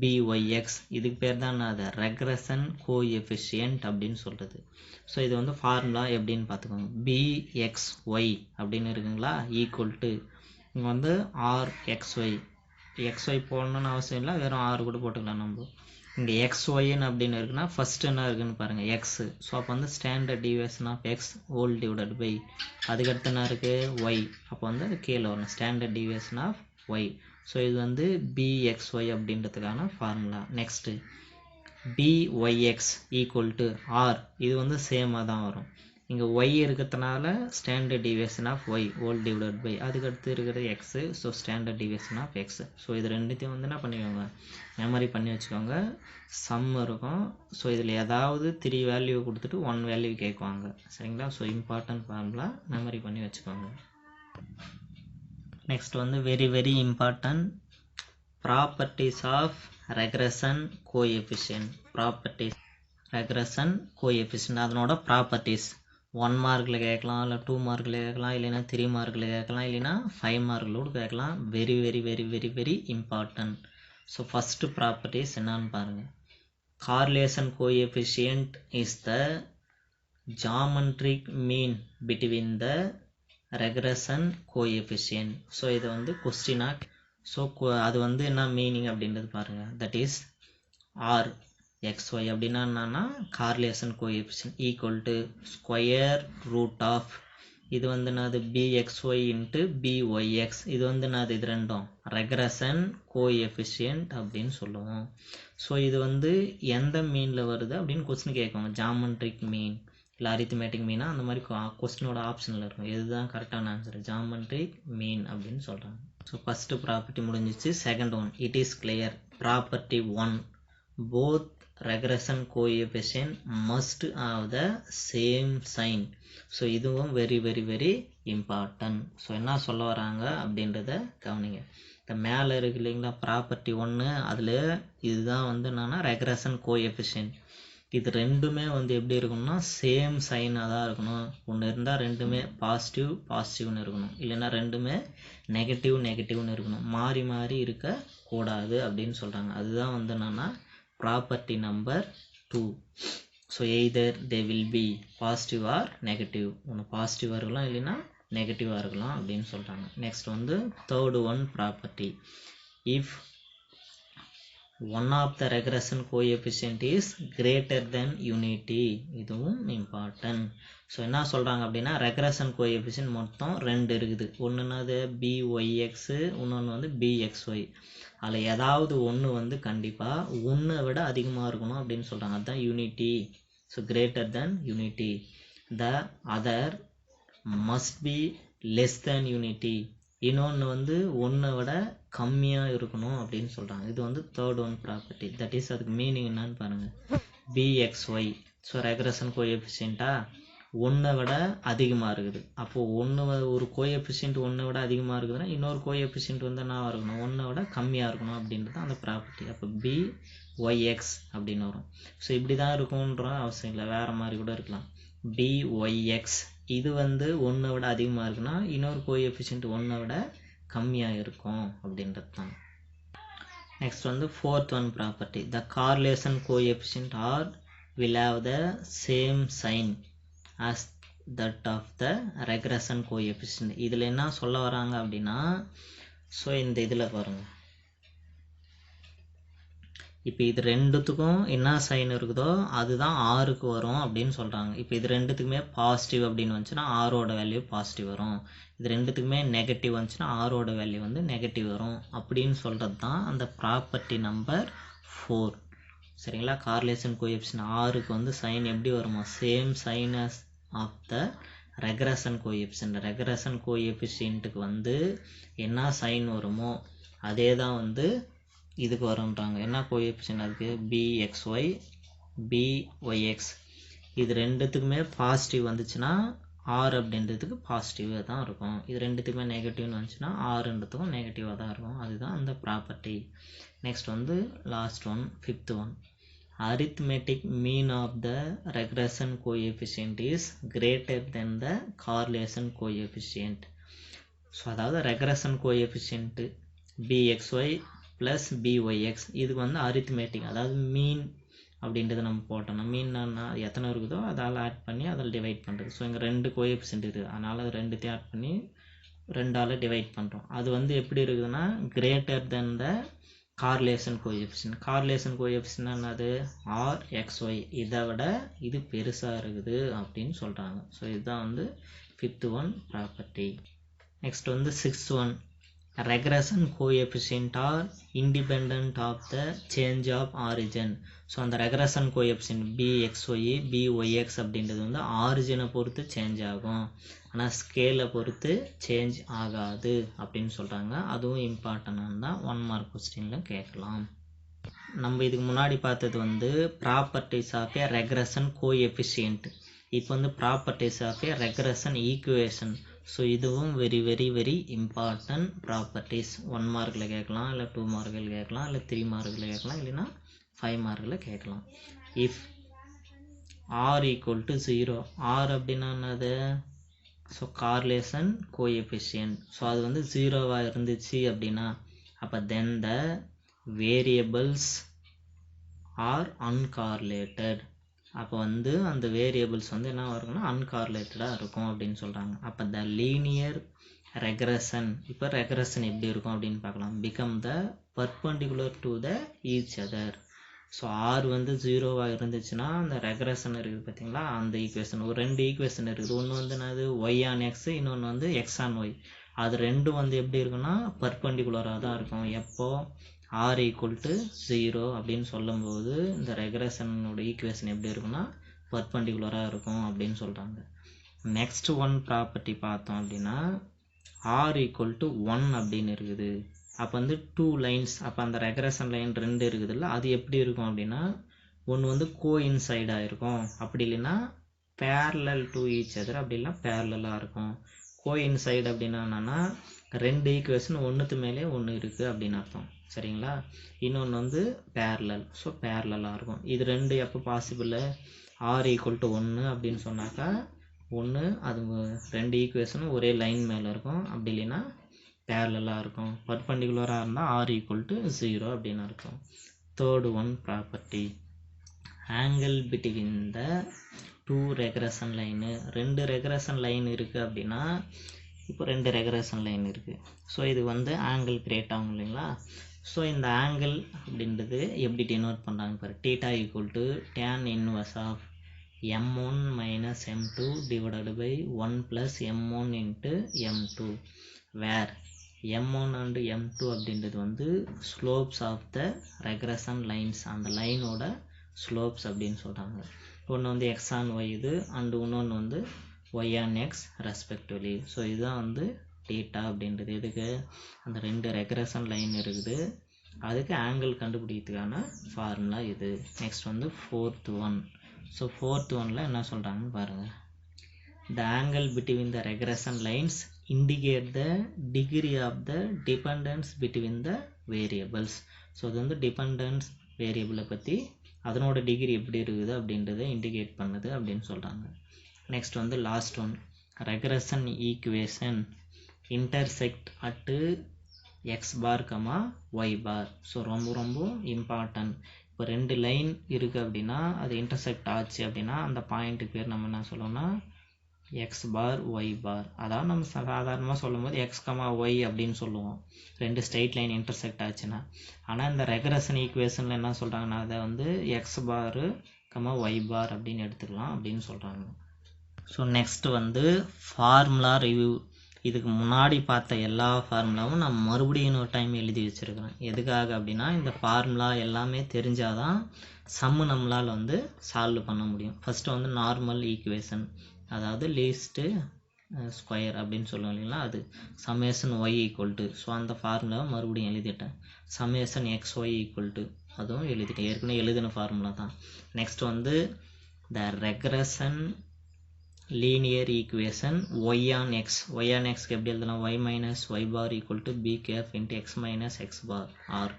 பிஒய்எக்ஸ் இதுக்கு பேர் தான் அது ரெக்ரஷன் கோஎஃபிஷியன்ட் அப்படின்னு சொல்கிறது. ஸோ இது வந்து ஃபார்முலா எப்படின்னு பார்த்துக்கோங்க. பிஎக்ஸ்ஒய் அப்படின்னு இருக்குங்களா ஈக்குவல் டு இங்கே வந்து ஆர் எக்ஸ்ஒய். எக்ஸ்ஒய் போடணுன்னு அவசியம் இல்லை, வெறும் ஆர் கூட போட்டுக்கலாம். நம்ம இங்கே எக்ஸ்ஒய்ன்னு அப்படின்னு இருக்குன்னா ஃபஸ்ட்டு என்ன இருக்குன்னு பாருங்கள் எக்ஸு. ஸோ அப்போ வந்து standard deviation of x whole divided by அதுக்கடுத்து என்ன இருக்குது ஒய். அப்போ வந்து அது கீழே வரணும் standard deviation of y. So இது வந்து பிஎக்ஸ்ஒய் அப்படின்றதுக்கான formula. Next b y x equal to r. இது வந்து சேமாக தான் வரும். இங்கே ஒய் இருக்கிறதுனால standard deviation of y whole divided by அதுக்கடுத்து இருக்கிறது x. So standard deviation of x. So இது ரெண்டுத்தையும் வந்து என்ன பண்ணிக்கோங்க மெமரி பண்ணி வச்சுக்கோங்க. சம் இருக்கும். ஸோ இதில் ஏதாவது 3 வேல்யூ கொடுத்துட்டு 1 வேல்யூ கேட்குவாங்க. சரிங்களா. ஸோ இம்பார்ட்டன்ட் ஃபார்முலா மெமரி பண்ணி வச்சுக்கோங்க. நெக்ஸ்ட் வந்து very very important properties of regression coefficient. Properties regression coefficient அதனோட ப்ராப்பர்ட்டிஸ் 1 மார்க்கில் கேட்கலாம், இல்லை 2 மார்க்கில் கேட்கலாம், இல்லைனா 3 மார்க்கில் கேட்கலாம், இல்லைனா 5 மார்க்கிலோடு கேட்கலாம். Very very very very very important. So first properties என்னன்னு பாருங்கள். Correlation coefficient is the geometric mean between the regression coefficient. So இது வந்து கொஸ்டினாக. ஸோ அது வந்து என்ன மீனிங் அப்படின்றது பாருங்கள். தட் இஸ் ஆர் xy அப்படின்னா என்னன்னா correlation coefficient equal to square root of இது வந்து என்னது bxy இன்ட்டு byx இது வந்து என்னது இது ரெண்டும் ரெக்ரஷன் கோஎஃபிஷியன்ட் அப்படின்னு சொல்லுவோம். ஸோ இது வந்து எந்த மீனில் வருது அப்படின்னு கொஸ்டின் கேட்குவாங்க. ஜாமெட்ரிக் மீன் இல்லை அரித்மேட்டிக் மீனா அந்த மாதிரி கொஸ்டினோட ஆப்ஷனில் இருக்கும். இதுதான் கரெக்டான ஆன்சர், ஜாமெட்ரிக் மீன் அப்படின்னு சொல்கிறாங்க. ஸோ ஃபஸ்ட்டு ப்ராப்பர்ட்டி முடிஞ்சிச்சு. Second one, it is clear. Property 1, both regression coefficient must have the same sign. So இதுவும் very very very important. So என்ன சொல்ல வராங்க அப்படின்றத கவனிங்க. இந்த மேலே இருக்கு இல்லைங்களா ப்ராப்பர்ட்டி 1, அதில் இதுதான் வந்து என்னன்னா ரெக்ரஷன் கோஎஃபிஷியன்ட். இது ரெண்டுமே வந்து எப்படி இருக்கணும்னா சேம் சைனாக தான் இருக்கணும். ஒன்று இருந்தால் ரெண்டுமே பாசிட்டிவ் பாசிட்டிவ்னு இருக்கணும், இல்லைன்னா ரெண்டுமே நெகட்டிவ் நெகட்டிவ்னு இருக்கணும். மாறி மாறி இருக்கக்கூடாது அப்படின்னு சொல்கிறாங்க. அதுதான் வந்து என்னன்னா property number 2. So either they will be positive or negative. ஒன்று பாசிட்டிவாக இருக்கலாம் இல்லைன்னா நெகட்டிவாக இருக்கலாம் அப்படின்னு சொல்கிறாங்க. நெக்ஸ்ட் வந்து third one property, if one of the regression coefficient is greater than unity. இதுவும் இம்பார்ட்டன்ட். ஸோ என்ன சொல்கிறாங்க அப்படின்னா ரெக்ரஷன் கோஎஃபிஷியன்ட் மொத்தம் 2 இருக்குது. ஒன்று என்னது byx, இன்னொன்று வந்து bxy. அதில் ஏதாவது ஒன்று வந்து கண்டிப்பாக ஒன்றை விட அதிகமாக இருக்கணும் அப்படின்னு சொல்கிறாங்க. அதுதான் unity. So greater than unity. The other must be less than unity. இன்னொன்று வந்து ஒன்றை விட கம்மியாக இருக்கணும் அப்படின்னு சொல்கிறாங்க. இது வந்து third one property. That is அதுக்கு மீனிங் என்னன்னு பாருங்கள். bxy ஸோ ரெக்ரஷன் கோஎஃபிஷியண்ட்டாக ஒன்றை விட அதிகமாக இருக்குது. அப்போது ஒரு கோஎஃபிஷியன்ட் ஒன்றை விட அதிகமாக இருக்குதுன்னா இன்னொரு கோஎஃபிஷியன்ட் வந்து என்ன இருக்கணும், ஒன்றை விட கம்மியாக இருக்கணும் அப்படின்றது அந்த ப்ராப்பர்ட்டி. அப்போ byx அப்படின்னு வரும். ஸோ இப்படி தான் இருக்கும்ன்ற அவசியம் இல்லை, வேறு மாதிரி கூட இருக்கலாம். byx இது வந்து ஒன்றை விட அதிகமாக இருக்குன்னா இன்னொரு கோஎஃபிஷியன்ட் ஒன்றை விட கம்மியாக இருக்கும் அப்படின்றது தான். நெக்ஸ்ட் வந்து fourth one property, the correlation coefficient r will have the same sign as that of the regression coefficient. இதில் என்ன சொல்ல வராங்க அப்படின்னா, ஸோ இந்த இதில் பாருங்கள், இப்போ இது ரெண்டுத்துக்கும் என்ன சைன் இருக்குதோ அதுதான் ஆறுக்கு வரும் அப்படின்னு சொல்கிறாங்க. இப்போ இது ரெண்டுத்துக்குமே பாசிட்டிவ் அப்படின்னு வந்துச்சுன்னா ஆரோட வேல்யூ பாசிட்டிவ் வரும். இது ரெண்டுத்துக்குமே நெகட்டிவ் வந்துச்சுன்னா ஆரோட வேல்யூ வந்து நெகட்டிவ் வரும் அப்படின்னு சொல்கிறது தான் அந்த ப்ராப்பர்ட்டி நம்பர் 4. சரிங்களா? கார்லேஷன் கோஎஃபிஷியன்ட் ஆறுக்கு வந்து சைன் எப்படி வருமா, same sign of the regression coefficient. Regression கோஎஃபிஷியன்ட்டுக்கு வந்து என்ன சைன் வருமோ அதே தான் வந்து இதுக்கு வரும்ன்றாங்க. என்ன கோஎஃபிஷியன்ட் அதுக்கு, bxy byx. இது ரெண்டுத்துக்குமே பாசிட்டிவ் வந்துச்சுன்னா ஆர் அப்படின்றதுக்கு பாசிட்டிவாக தான் இருக்கும். இது ரெண்டுத்துக்குமே நெகட்டிவ்னு வந்துச்சுன்னா ஆறுன்றதுக்கும் நெகட்டிவாக தான் இருக்கும். அதுதான் அந்த ப்ராப்பர்ட்டி. நெக்ஸ்ட் வந்து last one, fifth one, arithmetic mean of the regression coefficient is greater than the correlation coefficient. So அதாவது regression coefficient bxy plus byx இதுக்கு வந்து arithmetic, அதாவது மீன் அப்படின்றத நம்ம போட்டோம்னா, மீன்னா எத்தனை இருக்குதோ அதால் ஆட் பண்ணி அதில் டிவைட் பண்ணுறது. ஸோ இங்கே 2 கோஎஃபிஷியன்ட் இருக்குது, அதனால் அது ரெண்டுத்தையும் ஆட் பண்ணி 2ஆல் டிவைட் பண்ணுறோம். அது வந்து எப்படி இருக்குதுன்னா கிரேட்டர் தென் த கார்லேஷன் கோஎஃபிஷியன்ட். கார்லேஷன் கோஎஃபிஷியன்ட் என்னது, rxy, இதை விட இது பெருசாக இருக்குது அப்படின்னு சொல்கிறாங்க. ஸோ இதுதான் வந்து ஃபிஃப்த் ஒன் ப்ராப்பர்ட்டி. நெக்ஸ்ட் வந்து sixth one, regression coefficient are independent of the change of origin. So அந்த ரெக்ரஷன் கோஎஃபிஷியன்ட் bxy byx அப்படின்றது வந்து ஆரிஜினை பொறுத்து சேஞ்ச் ஆகும், ஆனால் ஸ்கேலை பொறுத்து சேஞ்ச் ஆகாது அப்படின்னு சொல்கிறாங்க. அதுவும் இம்பார்ட்டன்டாக தான் 1 மார்க் கொஸ்டினில் கேட்கலாம். நம்ம இதுக்கு முன்னாடி பார்த்தது வந்து properties of a regression coefficient. இப்போ வந்து properties of a regression equation. So இதுவும் very very very important properties. 1 மார்க்கில் கேட்கலாம், இல்லை 2 மார்க்கில் கேட்கலாம், இல்லை 3 மார்க்கில் கேட்கலாம், இல்லைன்னா 5 மார்க்கில் கேட்கலாம். If r equal to 0, r அப்படின்னா என்னது, ஸோ கார்லேஷன் கோஎஃபிஷியன்ட். ஸோ அது வந்து 0வாக இருந்துச்சு அப்படின்னா அப்போ தென் த வேரியபிள்ஸ் ஆர் அன்கார்லேட்டட். அப்போ வந்து அந்த வேரியபிள்ஸ் வந்து என்ன இருக்குன்னா அன்கார்லேட்டடாக இருக்கும் அப்படின்னு சொல்கிறாங்க. அப்போ த லீனியர் ரெக்ரஷன், இப்போ ரெக்ரஷன் எப்படி இருக்கும் அப்படின்னு பார்க்கலாம். Become the perpendicular to the each other. So r வந்து ஜீரோவாக இருந்துச்சுன்னா அந்த ரெக்ரஷன் இருக்குது பார்த்தீங்களா, அந்த ஈக்குவேஷன் ஒரு 2 ஈக்குவேஷன் இருக்குது. ஒன்று வந்து என்னது ஒய் ஆன் எக்ஸ், இன்னொன்று வந்து எக்ஸ் ஆன் ஒய். அது ரெண்டும் வந்து எப்படி இருக்குன்னா பர்பண்டிகுலராக தான் இருக்கும். எப்போ ஆர் ஈக்குவல் டு 0 அப்படின்னு சொல்லும்போது இந்த ரெக்ரஷனோட ஈக்குவேஷன் எப்படி இருக்குன்னா பர்பண்டிகுலராக இருக்கும் அப்படின்னு சொல்கிறாங்க. நெக்ஸ்ட் ஒன் ப்ராப்பர்ட்டி பார்த்தோம் அப்படின்னா ஆர் ஈக்குவல் டு 1 அப்படின்னு இருக்குது. அப்போ வந்து 2 லைன்ஸ், அப்போ அந்த ரெக்ரஷன் லைன் 2 இருக்குதுல்ல, அது எப்படி இருக்கும் அப்படின்னா ஒன்று வந்து கோஇன்சைடாக இருக்கும், அப்படி இல்லைன்னா பேரலல் டு ஈச் அதர், அப்படி இல்லைன்னா பேரலாக இருக்கும். கோஇன்சைடு அப்படின்னா என்னன்னா 2 ஈக்குவேஷன் ஒன்றுத்து மேலே ஒன்று இருக்குது அப்படின்னு அர்த்தம், சரிங்களா. இன்னொன்று வந்து பேரலல், ஸோ பேரலாக இருக்கும். இது ரெண்டு எப்போ பாசிபிள், ஆர் ஈக்குவல் டு 1 அப்படின்னு சொன்னாக்கா ஒன்று அது 2 ஈக்குவேஷனும் ஒரே லைன் மேலே இருக்கும், அப்படி இல்லைன்னா பேரலாக இருக்கும். பர்பண்டிகுலராக இருந்தால் ஆர் ஈக்குவல் டு 0 அப்படின்னு இருக்கும். Third one property angle between the 2 regression line. 2 regression line இருக்குது அப்படின்னா இப்போ 2 ரெக்ரஷன் லைன் இருக்குது. ஸோ இது வந்து ஆங்கிள் கிரியேட் ஆகும் இல்லைங்களா. ஸோ இந்த ஆங்கிள் அப்படின்றது எப்படி டினோட் பண்ணுறாங்க பாரு, theta equal to tan inverse of m1 minus m2 divided by 1 plus m1 into m2, where m1 and m2 அப்படின்றது வந்து slopes of the regression lines, அந்த லைனோட slopes அப்படின்னு சொல்கிறாங்க. ஒன்று வந்து x on y இது, அண்ட் இன்னொன்று வந்து y on x respectively. So இதுதான் வந்து டீட்டா அப்படின்றது. எதுக்கு, அந்த 2 ரெக்ரஷன் லைன் இருக்குது, அதுக்கு ஆங்கிள் கண்டுபிடிக்கிறதுக்கான ஃபார்முலா இது. நெக்ஸ்ட் வந்து ஃபோர்த் ஒன். ஸோ ஃபோர்த் ஒனில் என்ன சொல்கிறாங்கன்னு பாருங்கள். The angle between the regression lines indicate the degree of the dependence between the variables. So அது வந்து டிபெண்டன்ஸ் வேரியபிளை பற்றி அதனோட டிகிரி எப்படி இருக்குது அப்படின்றத இண்டிகேட் பண்ணுது அப்படின்னு சொல்கிறாங்க. நெக்ஸ்ட் வந்து last one, regression equation intersect at x bar comma y bar. So ரொம்ப ரொம்ப இம்பார்ட்டன்ட். இப்போ 2 லைன் இருக்குது அப்படின்னா அது இன்டர்செக்ட் ஆச்சு அப்படின்னா அந்த பாயிண்ட்டுக்கு பேர் நம்ம என்ன சொல்லணும்னா எக்ஸ் பார் ஒய் பார். அதாவது நம்ம சாதாரணமாக சொல்லும் போது எக்ஸ் கமா ஒய் அப்படின்னு சொல்லுவோம் 2 ஸ்ட்ரெயிட் லைன் இன்டர்செக்ட் ஆச்சுன்னா. ஆனால் இந்த ரெக்ரஷன் ஈக்குவேஷனில் என்ன சொல்கிறாங்கன்னா அதை வந்து எக்ஸ் பார் கமா ஒய் பார் அப்படின்னு எடுத்துக்கலாம் அப்படின்னு சொல்கிறாங்க. ஸோ நெக்ஸ்ட் வந்து ஃபார்முலா ரிவ்யூ. இதுக்கு முன்னாடி பார்த்த எல்லா ஃபார்முலாவும் நான் மறுபடியும் இன்னொரு டைம் எழுதி வச்சுருக்கிறேன். எதுக்காக அப்படின்னா இந்த ஃபார்முலா எல்லாமே தெரிஞ்சாதான் சம்மு நம்மளால் வந்து சால்வ் பண்ண முடியும். ஃபஸ்ட்டு வந்து நார்மல் ஈக்குவேஷன், அதாவது லீஸ்ட்டு ஸ்கொயர் அப்படின்னு சொல்லுவோம் இல்லைங்களா, அது summation y equal to, so அந்த ஃபார்முலாவை மறுபடியும் எழுதிட்டேன். Summation x y equal to அதுவும் எழுதிட்டேன், ஏற்கனவே எழுதின ஃபார்முலா தான். நெக்ஸ்ட் வந்து the regression linear equation y on x. y on x எப்படி எழுதலாம், y minus y bar equal to b cap into x minus x bar, or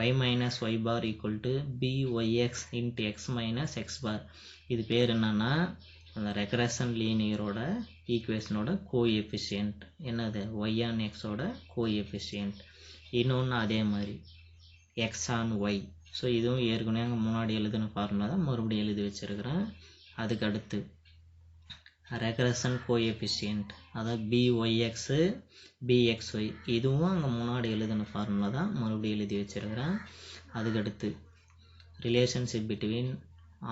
y minus y bar equal to byx into x minus x bar. இது பேர் என்னன்னா அந்த regression லீனியரோட ஈக்குவேஷனோட coefficient. என்னது, y on x ஓட coefficient. இன்னொன்று அதே மாதிரி x on y. So இதுவும் ஏற்கனவே அங்கே முன்னாடி எழுதின ஃபார்முலா தான் மறுபடியும் எழுதி வச்சுருக்கிறேன். அதுக்கு அடுத்து ரெக்ரஷன் கோஎஃபிஷியன்ட், அதாவது byx bxy, இதுவும் அங்கே முன்னாடி எழுதின ஃபார்முலா தான் மறுபடியும் எழுதி வச்சுருக்கிறேன். அதுக்கடுத்து relationship between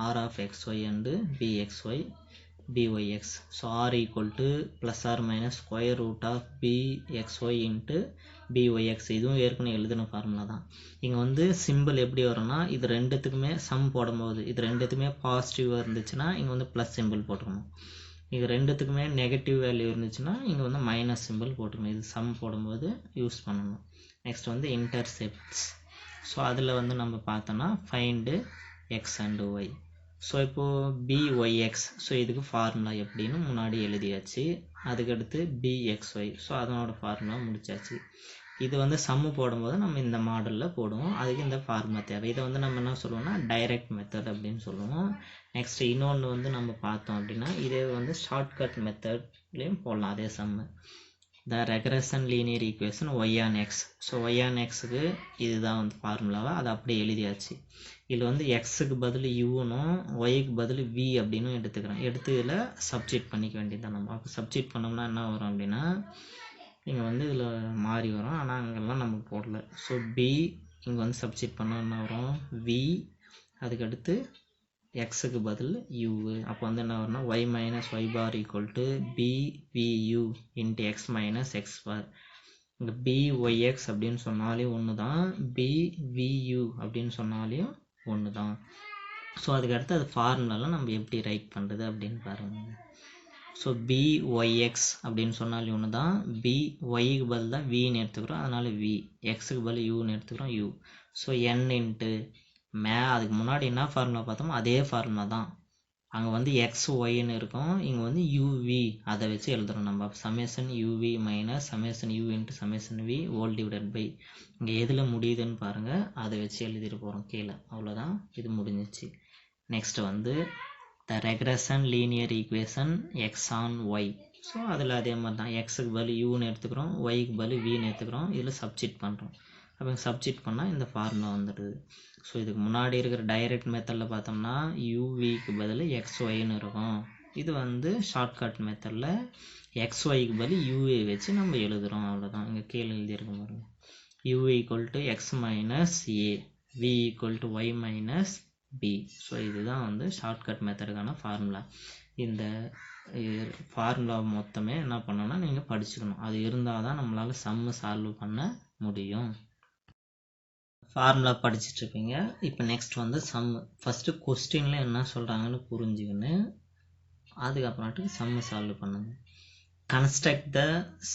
r of xy and bxy byx. So r equal to plus or minus square root of bxy into byx, இதுவும் ஏற்கனவே எழுதின ஃபார்முலா தான். இங்கே வந்து சிம்பிள் எப்படி வரும்னா இது ரெண்டுத்துக்குமே சம் போடும்போது இது ரெண்டுத்துக்குமே பாசிட்டிவாக இருந்துச்சுன்னா இங்கே வந்து ப்ளஸ் சிம்பிள் போட்டுக்கணும். இது ரெண்டுத்துக்குமே நெகட்டிவ் வேல்யூ இருந்துச்சுன்னா இங்கே வந்து மைனஸ் சிம்பிள் போட்டுக்கணும். இது சம் போடும்போது யூஸ் பண்ணணும். நெக்ஸ்ட் வந்து இன்டர்செப்ட்ஸ். ஸோ அதில் வந்து நம்ம பார்த்தோன்னா find x and y. So இப்போது byx, ஸோ இதுக்கு ஃபார்முலா எப்படின்னு முன்னாடி எழுதியாச்சு. அதுக்கடுத்து bxy, ஸோ அதனோட ஃபார்முலா முடிச்சாச்சு. இது வந்து சம்மு போடும்போது நம்ம இந்த மாடலில் போடுவோம், அதுக்கு இந்த ஃபார்முலா தேவை. இதை வந்து நம்ம என்ன சொல்லுவோம்னா டைரக்ட் மெத்தட் அப்படின்னு சொல்லுவோம். நெக்ஸ்ட் இன்னொன்று வந்து நம்ம பார்த்தோம் அப்படின்னா இதே வந்து ஷார்ட்கட் மெத்தட்லேயும் போடலாம் அதே sum. The regression linear equation Y on x. So y on எக்ஸுக்கு இதுதான் வந்து ஃபார்முலாவை அதை அப்படியே எழுதியாச்சு. இதில் வந்து எக்ஸுக்கு பதில் யூனும் ஒய்க்கு பதில் வி அப்படின்னு எடுத்துக்கிறோம். எடுத்து இதில் சப்ஸ்டிட் பண்ணிக்க வேண்டியதுதான் நம்ம. அப்போ சப்ஸ்டிட் பண்ணோம்னா என்ன வரும் அப்படின்னா இங்கே வந்து இதில் மாறி வரும், ஆனால் அங்கெல்லாம் நம்ம போடல. ஸோ பி இங்கே வந்து சப்ஸ்டிட் பண்ணோம் என்ன வரும், வி அதுக்கடுத்து எக்ஸுக்கு பதில் u. அப்போ வந்து என்ன வரும்னா y minus y bar equal to bvu into X minus X bar. இங்கே byx அப்படின்னு சொன்னாலே ஒன்று தான், bvu அப்படின்னு சொன்னாலையும் ஒன்று தான். ஸோ அதுக்கடுத்து அது ஃபார்முலாலாம் நம்ம எப்படி ரைட் பண்ணுறது அப்படின்னு பாருங்கள். ஸோ byx அப்படின்னு சொன்னாலே ஒன்று தான், byக்கு பதில் தான் vன்னு எடுத்துக்கிறோம், அதனால் v, எக்ஸுக்கு பதில் uன்னு எடுத்துக்கிறோம் u. ஸோ n இன்ட்டு அதுக்கு முன்னாடி என்ன ஃபார்முலா பார்த்தோமோ அதே ஃபார்முலா தான். அங்கே வந்து எக்ஸ் ஒய்ன்னு இருக்கும், இங்கே வந்து uv அதை வச்சு எழுதுகிறோம் நம்ம. Summation uv minus summation u into summation v whole divided by, இங்கே எதில் முடியுதுன்னு பாருங்கள், அதை வச்சு எழுதிட்டு போகிறோம் கீழே. அவ்வளோதான், இது முடிஞ்சிச்சு. நெக்ஸ்ட் வந்து the regression linear equation x on y. So அதில் அதே மாதிரி தான், எக்ஸுக்கு பதில் யூன்னு எடுத்துக்கிறோம், ஒய்க்கு பதில் வின்னு எடுத்துக்கிறோம், இதில் சப்ஸ்டிட் பண்ணுறோம். அப்போ சப்ஸ்டிட் பண்ணால் இந்த ஃபார்முலா வந்துடுது. ஸோ இதுக்கு முன்னாடி இருக்கிற டைரக்ட் மெத்தடில் பார்த்தோம்னா யூவிக்கு பதில் எக்ஸ் ஒய்ன்னு இருக்கும். இது வந்து ஷார்ட்கட் மெத்தடில் எக்ஸ் ஒய்க்கு பதில் யூஏ வச்சு நம்ம எழுதுகிறோம், அவ்வளோதான். இங்கே கீழே எழுதியிருக்க பாருங்க, u equal to X minus a, v equal to y minus b. So இதுதான் வந்து ஷார்ட்கட் மெத்தடுக்கான ஃபார்முலா. இந்த ஃபார்முலா மொத்தமே என்ன பண்ணணும்னா நீங்கள் படிச்சுக்கணும், அது இருந்தால் தான் நம்மளால் சம்மு சால்வ் பண்ண முடியும். ஃபார்முலா படிச்சுட்ருப்பீங்க. இப்போ நெக்ஸ்ட் வந்து சம்மு. ஃபஸ்ட்டு கொஸ்டினில் என்ன சொல்கிறாங்கன்னு புரிஞ்சுக்கின்னு அதுக்கப்புறமாட்டுக்கு சம்மு சால்வ் பண்ணுங்க. Construct the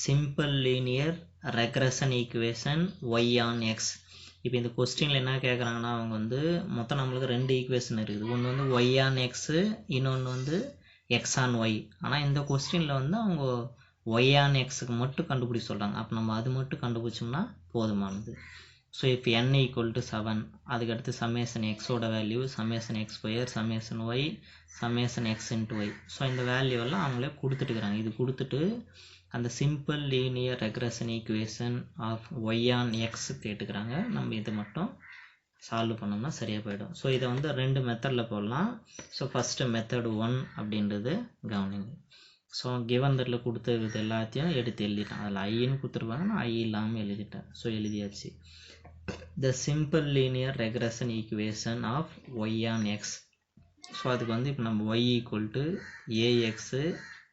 simple linear regression equation Y on x. இப்போ இந்த கொஸ்டினில் என்ன கேட்குறாங்கன்னா, அவங்க வந்து மொத்தம் நம்மளுக்கு 2 ஈக்குவேஷன் இருக்குது. ஒன்று வந்து ஒய் ஆன் எக்ஸு, இன்னொன்று வந்து எக்ஸ் ஆன் ஒய். ஆனால் இந்த கொஸ்டினில் வந்து அவங்க ஒய் ஆன் எக்ஸுக்கு மட்டும் கண்டுபிடிச்சி சொல்கிறாங்க. அப்போ நம்ம அது மட்டும் கண்டுபிடிச்சோம்னா போதுமானது. ஸோ இப்போ n ஈக்குவல் டு 7, அதுக்கடுத்து சமேஷன் எக்ஸோட value, summation x square, summation y, summation x into y. So இந்த வேல்யூவெல்லாம் அவங்களே கொடுத்துட்டுக்கிறாங்க. இது கொடுத்துட்டு அந்த simple linear regression equation of y on x கேட்டுக்கிறாங்க. நம்ம இது மட்டும் சால்வ் பண்ணோம்னா சரியாக போயிடும். ஸோ இதை வந்து 2 மெத்தடில் போடலாம். ஸோ ஃபஸ்ட்டு மெத்தடு 1 அப்படின்றது கவனிங்க. ஸோ கிவந்தரில் கொடுத்தது எல்லாத்தையும் எடுத்து எழுதிட்டேன். அதில் ஐன்னு கொடுத்துருப்பாங்க, நான் ஐ இல்லாமல் எழுதிட்டேன். ஸோ எழுதியாச்சு. the simple linear regression equation of y on x. So அதுக்கு வந்து இப்போ நம்ம y equal to ax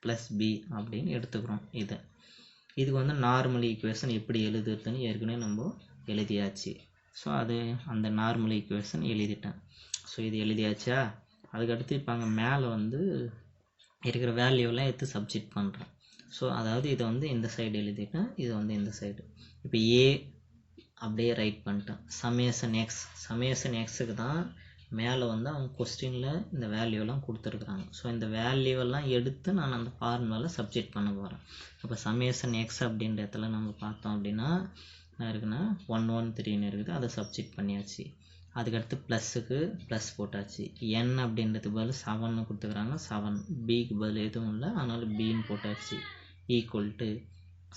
plus b அப்படின்னு எடுத்துக்கிறோம். இதுக்கு வந்து நார்மல் ஈக்குவேஷன் எப்படி எழுதுறதுன்னு ஏற்கனவே நம்ம எழுதியாச்சு. ஸோ அது அந்த நார்மல் ஈக்குவேஷன் எழுதிட்டேன். ஸோ இது எழுதியாச்சா. அதுக்கடுத்து இப்போ அங்கே மேலே வந்து இருக்கிற வேல்யூலாம் எடுத்து சப்ஸ்டிட் பண்ணுறேன். ஸோ அதாவது இதை வந்து இந்த சைடு எழுதிட்டேன், இது வந்து இந்த சைடு. இப்போ ஏ அப்படியே ரைட் பண்ணிட்டேன். சமேஷன் எக்ஸுக்கு தான் மேலே வந்து அவங்க கொஸ்டினில் இந்த வேல்யூலாம் கொடுத்துருக்குறாங்க. ஸோ இந்த வேல்யூவெல்லாம் எடுத்து நான் அந்த ஃபார்முலாவில் சப்ஸ்டிட் பண்ண போகிறேன். அப்போ சமேஷன் எக்ஸ் அப்படின்ற இடத்துல நம்ம பார்த்தோம் அப்படின்னா என்ன இருக்குன்னா 113 இருக்குது, அதை சப்ஸ்டிட் பண்ணியாச்சு. அதுக்கடுத்து ப்ளஸ்ஸுக்கு ப்ளஸ் போட்டாச்சு. n அப்படின்றதுக்கு பதில் 7ன்னு கொடுத்துக்கிறாங்க, 7. பிக்கு பதில் எதுவும் இல்லை, அதனால் பின்னு போட்டாச்சு. ஈக்குவல் டு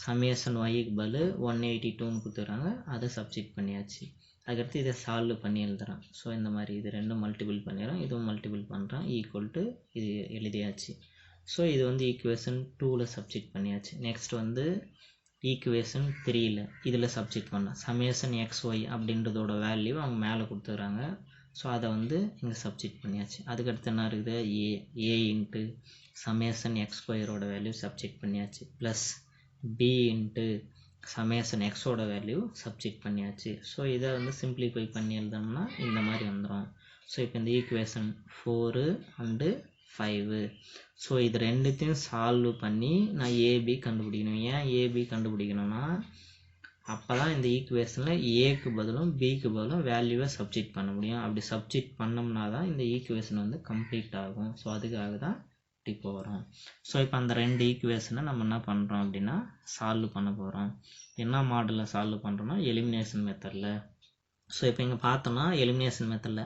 சமேஷன் ஒய்க்கு பதில் 182ன்னு கொடுத்துக்கிறாங்க, அதை சப்ஸ்டிட் பண்ணியாச்சு. அதுக்கடுத்து இதை சால்வ் பண்ணி எழுதுகிறேன். ஸோ இந்த மாதிரி இது ரெண்டும் மல்டிபிள் பண்ணிடுறேன், இதுவும் மல்டிபிள் பண்ணுறேன். ஈக்குவல் டு இது எழுதியாச்சு. ஸோ இது வந்து ஈக்குவேஷன் 2ல் சப்ஸ்டிட் பண்ணியாச்சு. நெக்ஸ்ட் வந்து ஈக்குவேஷன் 3ல் இதில் சப்ஸ்டிட் பண்ணேன். சமேஷன் எக்ஸ் ஒய் அப்படின்றதோட வேல்யூ அவங்க மேலே கொடுத்துக்கிறாங்க. ஸோ அதை வந்து இங்கே சப்ஸ்டிட் பண்ணியாச்சு. அதுக்கடுத்து என்ன இருக்குது, ஏ இன்ட்டு சமேஷன் எக்ஸ் ஸ்கொயரோட வேல்யூ சப்ஸ்டிட் பண்ணியாச்சு, ப்ளஸ் b இன்ட்டு சமேஷன் எக்ஸோட வேல்யூ சப்ஸ்டிட் பண்ணியாச்சு. ஸோ இதை வந்து சிம்பிளிஃபை பண்ணி எழுதோம்னா இந்த மாதிரி வந்துடும். ஸோ இப்போ இந்த ஈக்குவேஷன் 4 அண்டு 5. ஸோ இது ரெண்டுத்தையும் சால்வ் பண்ணி நான் ஏபி கண்டுபிடிக்கணும். ஏன் ஏபி கண்டுபிடிக்கணும்னா அப்போ தான் இந்த ஈக்குவேஷனில் ஏக்கு பதிலும் பிக்கு பதிலும் வேல்யூவை சப்ஸ்டிட் பண்ண முடியும். அப்படி சப்ஸ்டிட் பண்ணோம்னா தான் இந்த ஈக்குவேஷன் வந்து கம்ப்ளீட் ஆகும். ஸோ அதுக்காக தான் இப்படி போகிறோம். ஸோ இப்போ அந்த 2 ஈக்குவேஷனை நம்ம என்ன பண்ணுறோம் அப்படின்னா சால்வ் பண்ண போகிறோம். என்ன மாடலில் சால்வ் பண்ணுறோம்னா எலிமினேஷன் மெத்தடில். ஸோ இப்போ இங்கே பார்த்தோம்னா எலிமினேஷன் மெத்தடில்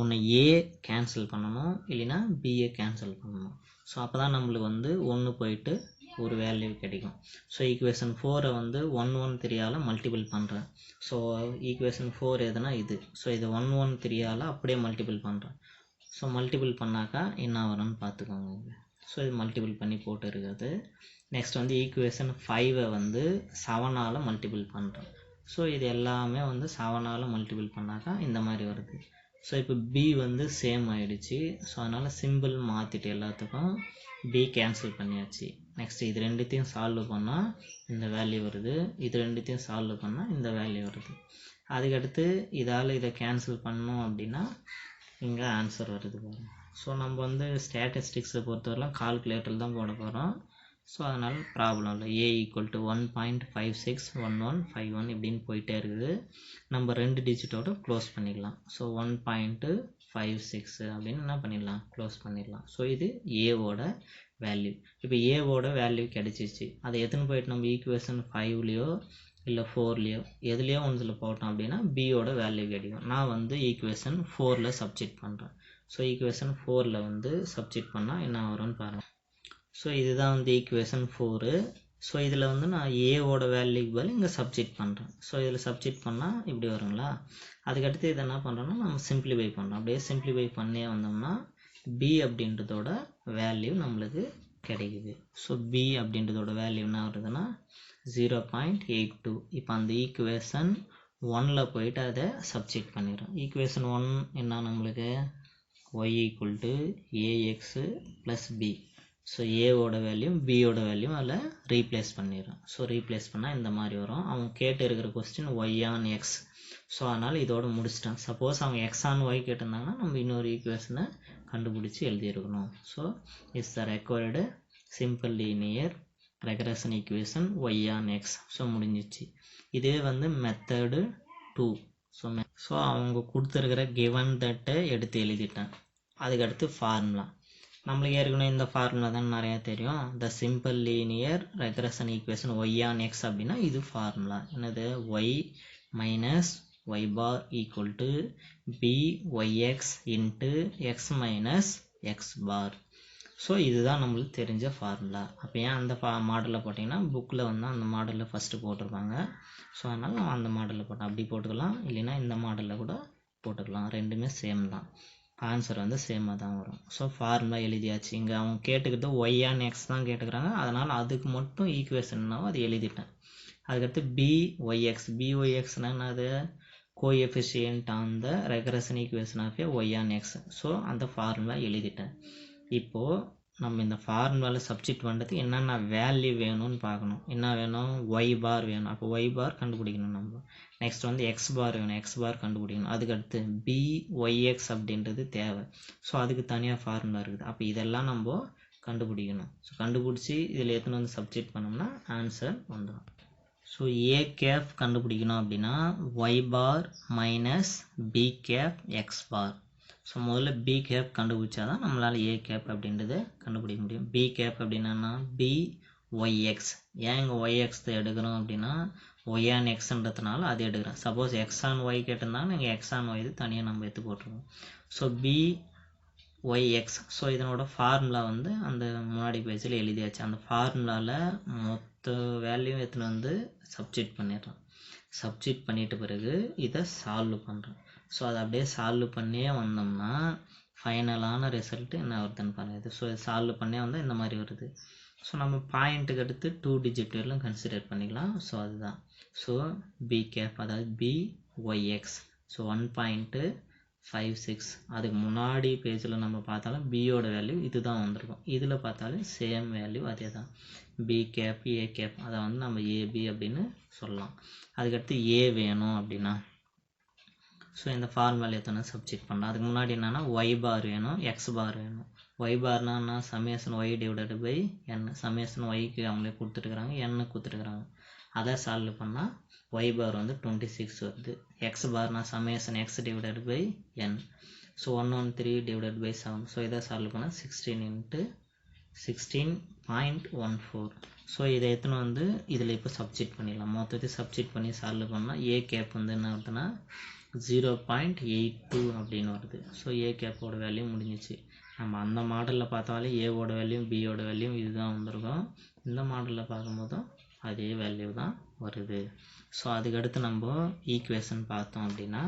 ஒன்று ஏ கேன்சல் பண்ணணும், இல்லைன்னா பிஏ கேன்சல் பண்ணணும். ஸோ அப்போ தான் நம்மளுக்கு வந்து 1 போயிட்டு ஒரு வேல்யூ கிடைக்கும். ஸோ ஈக்குவேஷன் 4 வந்து 113ஆல் மல்டிபிள் பண்ணுறேன். ஸோ ஈக்குவேஷன் 4 எதுனா இது. ஸோ இது 113ஆல் அப்படியே மல்டிபிள் பண்ணுறேன். ஸோ மல்டிபிள் பண்ணாக்கா என்ன வரும்னு பார்த்துக்கோங்க. ஸோ இது மல்டிபிள் பண்ணி போட்டு இருக்குது. நெக்ஸ்ட் வந்து ஈக்குவேஷன் 5 வந்து 7ஆல் மல்டிபிள் பண்ணுறேன். ஸோ இது எல்லாமே வந்து 7ஆல் மல்டிபிள் பண்ணாக்கா இந்த மாதிரி வருது. ஸோ இப்போ b வந்து சேம் ஆகிடுச்சு. ஸோ அதனால் சிம்பிள் மாற்றிட்டு எல்லாத்துக்கும் b கேன்சல் பண்ணியாச்சு. நெக்ஸ்ட் இது ரெண்டுத்தையும் சால்வ் பண்ணால் இந்த வேல்யூ வருது, இது ரெண்டுத்தையும் சால்வ் பண்ணால் இந்த வேல்யூ வருது. அதுக்கடுத்து இதால் இதை கேன்சல் பண்ணோம் அப்படின்னா இங்கே ஆன்சர் வருது பாருங்க. ஸோ நம்ம வந்து ஸ்டாட்டிஸ்டிக்ஸை பொறுத்தவரைலாம் கால்குலேட்டர் தான் போட போகிறோம். ஸோ அதனால் ப்ராப்ளம் இல்லை. a = 1.561151 இப்படின்னு போயிட்டே இருக்குது. நம்ம 2 டிஜிட்டோட க்ளோஸ் பண்ணிக்கலாம். ஸோ 1.56 அப்படின்னு என்ன பண்ணிடலாம், க்ளோஸ் பண்ணிடலாம். ஸோ இது ஏவோட வேல்யூ. இப்போ ஏவோட வேல்யூ கிடச்சிச்சு. அதை எத்தனை போயிட்டு நம்ம ஈக்குவேஷன் 5லையோ இல்லை 4லையோ எதுலேயோ ஒன்றில் போட்டோம் அப்படின்னா பியோட வேல்யூ கிடைக்கும். நான் வந்து ஈக்குவேஷன் 4ல் சப்ஸ்டிட் பண்ணுறேன். ஸோ ஈக்குவேஷன் 4ல் வந்து சப்ஸ்டிட் பண்ணால் என்ன வரும்னு பாருங்கள். ஸோ இதுதான் வந்து ஈக்குவேஷன் 4. ஸோ இதில் வந்து நான் ஏவோட வேல்யூக்கு பதில் இங்கே சப்ஸ்டிட் பண்ணுறேன். ஸோ இதில் சப்ஸ்டிட் பண்ணால் இப்படி வருங்களா. அதுக்கடுத்து இதை என்ன பண்ணுறோன்னா நம்ம சிம்பிளிஃபை பண்ணுறோம். அப்படியே சிம்பிளிஃபை பண்ணியே வந்தோம்னா பி அப்படின்றதோட வேல்யூ நம்மளுக்கு கிடைக்குது. ஸோ பி அப்படின்றதோட வேல்யூ என்ன வருதுன்னா 0.82. இப்போ அந்த ஈக்குவேஷன் 1ல் போயிட்டு அதை சப்ஸ்டிட் பண்ணிடுறோம். ஈக்குவேஷன் 1 என்ன நம்மளுக்கு y = ax + b. ஸோ ஏவோட வேல்யூ பியோட வேல்யூ அதில் ரீப்ளேஸ் பண்ணிடுறோம். ஸோ ரீப்ளேஸ் பண்ணால் இந்த மாதிரி வரும். அவங்க கேட்டு இருக்கிற question y on x. So அதனால் இதோட முடிச்சிட்டேன். சப்போஸ் அவங்க x on y கேட்டிருந்தாங்கன்னா நம்ம இன்னொரு ஈக்குவேஷனை கண்டுபிடிச்சி எழுதியிருக்கணும். So it's the required simple linear regression equation y on x. So முடிஞ்சிச்சு. இதே வந்து மெத்தடு 2. ஸோ அவங்க கொடுத்துருக்கிற கிவன் தட்டை எடுத்து எழுதிட்டேன். அதுக்கடுத்து ஃபார்முலா. நம்மளுக்கு ஏற்கனவே இந்த ஃபார்முலா தான் நிறையா தெரியும். The simple linear regression equation y on x அப்படின்னா இது ஃபார்முலா. என்னது, y minus y bar = byx into x minus x bar. So இதுதான் நம்மளுக்கு தெரிஞ்ச ஃபார்முலா. அப்போ ஏன் அந்த மாடலில் போட்டிங்கன்னா புக்கில் வந்து அந்த மாடலில் ஃபஸ்ட்டு போட்டிருப்பாங்க. ஸோ அதனால் நம்ம அந்த மாடலில் போட்டோம். அப்படி போட்டுக்கலாம், இல்லைன்னா இந்த மாடலில் கூட போட்டுக்கலாம். ரெண்டுமே சேம் தான். ஆன்சர் வந்து சேமாக தான் வரும். ஸோ ஃபார்முலா எழுதியாச்சு. இங்கே அவங்க கேட்டுக்கிட்டு y on x தான் கேட்டுக்கிறாங்க. அதனால் அதுக்கு மட்டும் ஈக்குவேஷன்னாவும் அது எழுதிட்டேன். அதுக்கடுத்து byx என்னது, coefficient on the regression equation of y on x. So அந்த ஃபார்முலா எழுதிட்டேன். இப்போது நம்ம இந்த ஃபார்முலாவில் சப்ஸ்டிட் பண்ணுறதுக்கு என்னென்ன வேல்யூ வேணும்னு பார்க்கணும். என்ன வேணும், y bar வேணும். அப்போ y bar கண்டுபிடிக்கணும் நம்ம. நெக்ஸ்ட் வந்து x bar வேணும், x bar கண்டுபிடிக்கணும். அதுக்கடுத்து byx அப்படின்றது தேவை. ஸோ அதுக்கு தனியாக ஃபார்முலா இருக்குது. அப்போ இதெல்லாம் நம்ம கண்டுபிடிக்கணும். ஸோ கண்டுபிடிச்சி இதில் எத்தனை வந்து சப்ஸ்டிட் பண்ணோம்னா ஆன்சர் வந்துடும். ஸோ a cap கண்டுபிடிக்கணும் அப்படின்னா y bar minus b cap x bar. So முதல்ல b cap கண்டுபிடிச்சா தான் நம்மளால் a cap அப்படின்றத கண்டுபிடிக்க முடியும். b cap அப்படின்னா byx. ஏன் இங்கே yx எடுக்கிறோம் அப்படின்னா y on xன்றதுனால அது எடுக்கிறேன். சப்போஸ் x on y கேட்டிருந்தாங்கன்னா இங்கே x on y இது தனியாக நம்ம எடுத்து போட்டுருவோம். So byx. ஸோ இதனோட ஃபார்முலா வந்து அந்த முன்னாடி பேஜில் எழுதியாச்சு. அந்த ஃபார்முலாவில் மொத்த வேல்யூ எடுத்துன்னு வந்து சப்ஸ்டிட் பண்ணிடுறோம். சப்ஸ்டிட் பண்ணிட்ட பிறகு இதை சால்வ் பண்ணுறோம். ஸோ அதை அப்படியே சால்வ் பண்ணியே வந்தோம்னா ஃபைனலான ரிசல்ட்டு என்ன வருதுன்னு பாருங்கள். ஸோ சால்வ் பண்ணியே வந்தால் இந்த மாதிரி வருது. ஸோ நம்ம பாயிண்ட்டுக்கு அடுத்து 2 டிஜிட் வரலும் கன்சிடர் பண்ணிக்கலாம். ஸோ அதுதான். ஸோ b cap அதாவது byx. ஸோ 1.56. அதுக்கு முன்னாடி பேஜில் நம்ம பார்த்தாலும் பியோட வேல்யூ இது தான் வந்திருக்கும். இதில் பார்த்தாலும் சேம் வேல்யூ அதே தான். b cap a cap அதை வந்து நம்ம ab அப்படின்னு சொல்லலாம். அதுக்கடுத்து a வேணும் அப்படின்னா ஸோ இந்த ஃபார்முலா எத்தனை சப்ஸ்டிட் பண்ணலாம். அதுக்கு முன்னாடி என்னென்னா y bar வேணும், x bar வேணும். y barனா summation y divided by n. Summation yக்கு அவங்களே கொடுத்துட்டுருக்குறாங்க, n கொடுத்துட்டுருக்குறாங்க. அதை சால்வ் பண்ணால் y bar வந்து 26 வருது. x barனா summation x divided by n. So 113 divided by 7. So இதை சால்வ் பண்ணால் 16 × 16.14. ஸோ இதை எத்தனை வந்து இதில் இப்போ சப்ஸ்டிட் பண்ணிடலாம். மொத்தத்தை சப்ஸ்டிட் பண்ணி சால்வ் பண்ணால் a cap வந்து என்ன வருதுன்னா 0.82 அப்படின்னு வருது. ஸோ a கேப்போட வேல்யூ முடிஞ்சிச்சு. நம்ம அந்த மாடலில் பார்த்தாலே ஏவோட வேல்யூ பியோட வேல்யூ இதுதான் வந்திருக்கும். இந்த மாடலில் பார்க்கும்போதும் அதே வேல்யூ தான் வருது. ஸோ அதுக்கடுத்து நம்ம ஈக்குவேஷன் பார்த்தோம் அப்படின்னா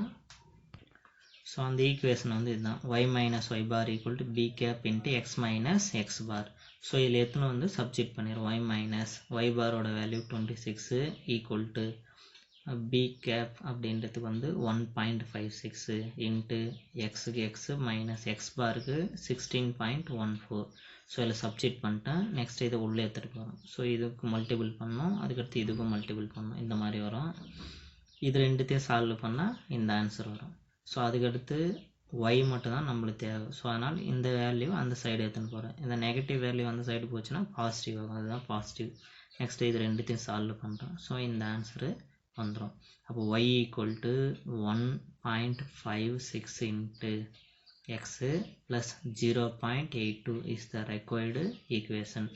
ஸோ அந்த ஈக்குவேஷன் வந்து இதுதான். y minus y bar = b cap into x minus x bar. So இதில் எத்தனை வந்து சப்ஸ்டிட் பண்ணிடுறோம். y மைனஸ் y பாரோட வேல்யூ 26 = b கேப் அப்படின்றதுக்கு வந்து 1.56 இன்ட்டு எக்ஸுக்கு எக்ஸு மைனஸ் எக்ஸ் பாருக்கு 16.14. ஸோ இதில் சப்ஸ்டிட் பண்ணிட்டேன். நெக்ஸ்ட் இதை உள்ளே எடுத்துகிட்டு போகிறோம். ஸோ இதுக்கு மல்டிபிள் பண்ணோம், அதுக்கடுத்து இதுக்கும் மல்டிபிள் பண்ணோம். இந்த மாதிரி வரும். இது ரெண்டுத்தையும் சால்வ் பண்ணால் இந்த ஆன்சர் வரும். ஸோ அதுக்கடுத்து y மட்டும் தான் நம்மளுக்கு தேவை. ஸோ அதனால் இந்த வேல்யூ அந்த சைடு எடுத்துன்னு போகிறேன். இந்த நெகட்டிவ் வேல்யூ அந்த சைடு போச்சுன்னா பாசிட்டிவ் ஆகும், அதுதான் பாசிட்டிவ். நெக்ஸ்ட் இது ரெண்டுத்தையும் சால்வ் பண்ணுறோம். ஸோ இந்த ஆன்சரு வந்துடும். அப்போ y equal to 1.56 into x plus 0.82 is the required equation.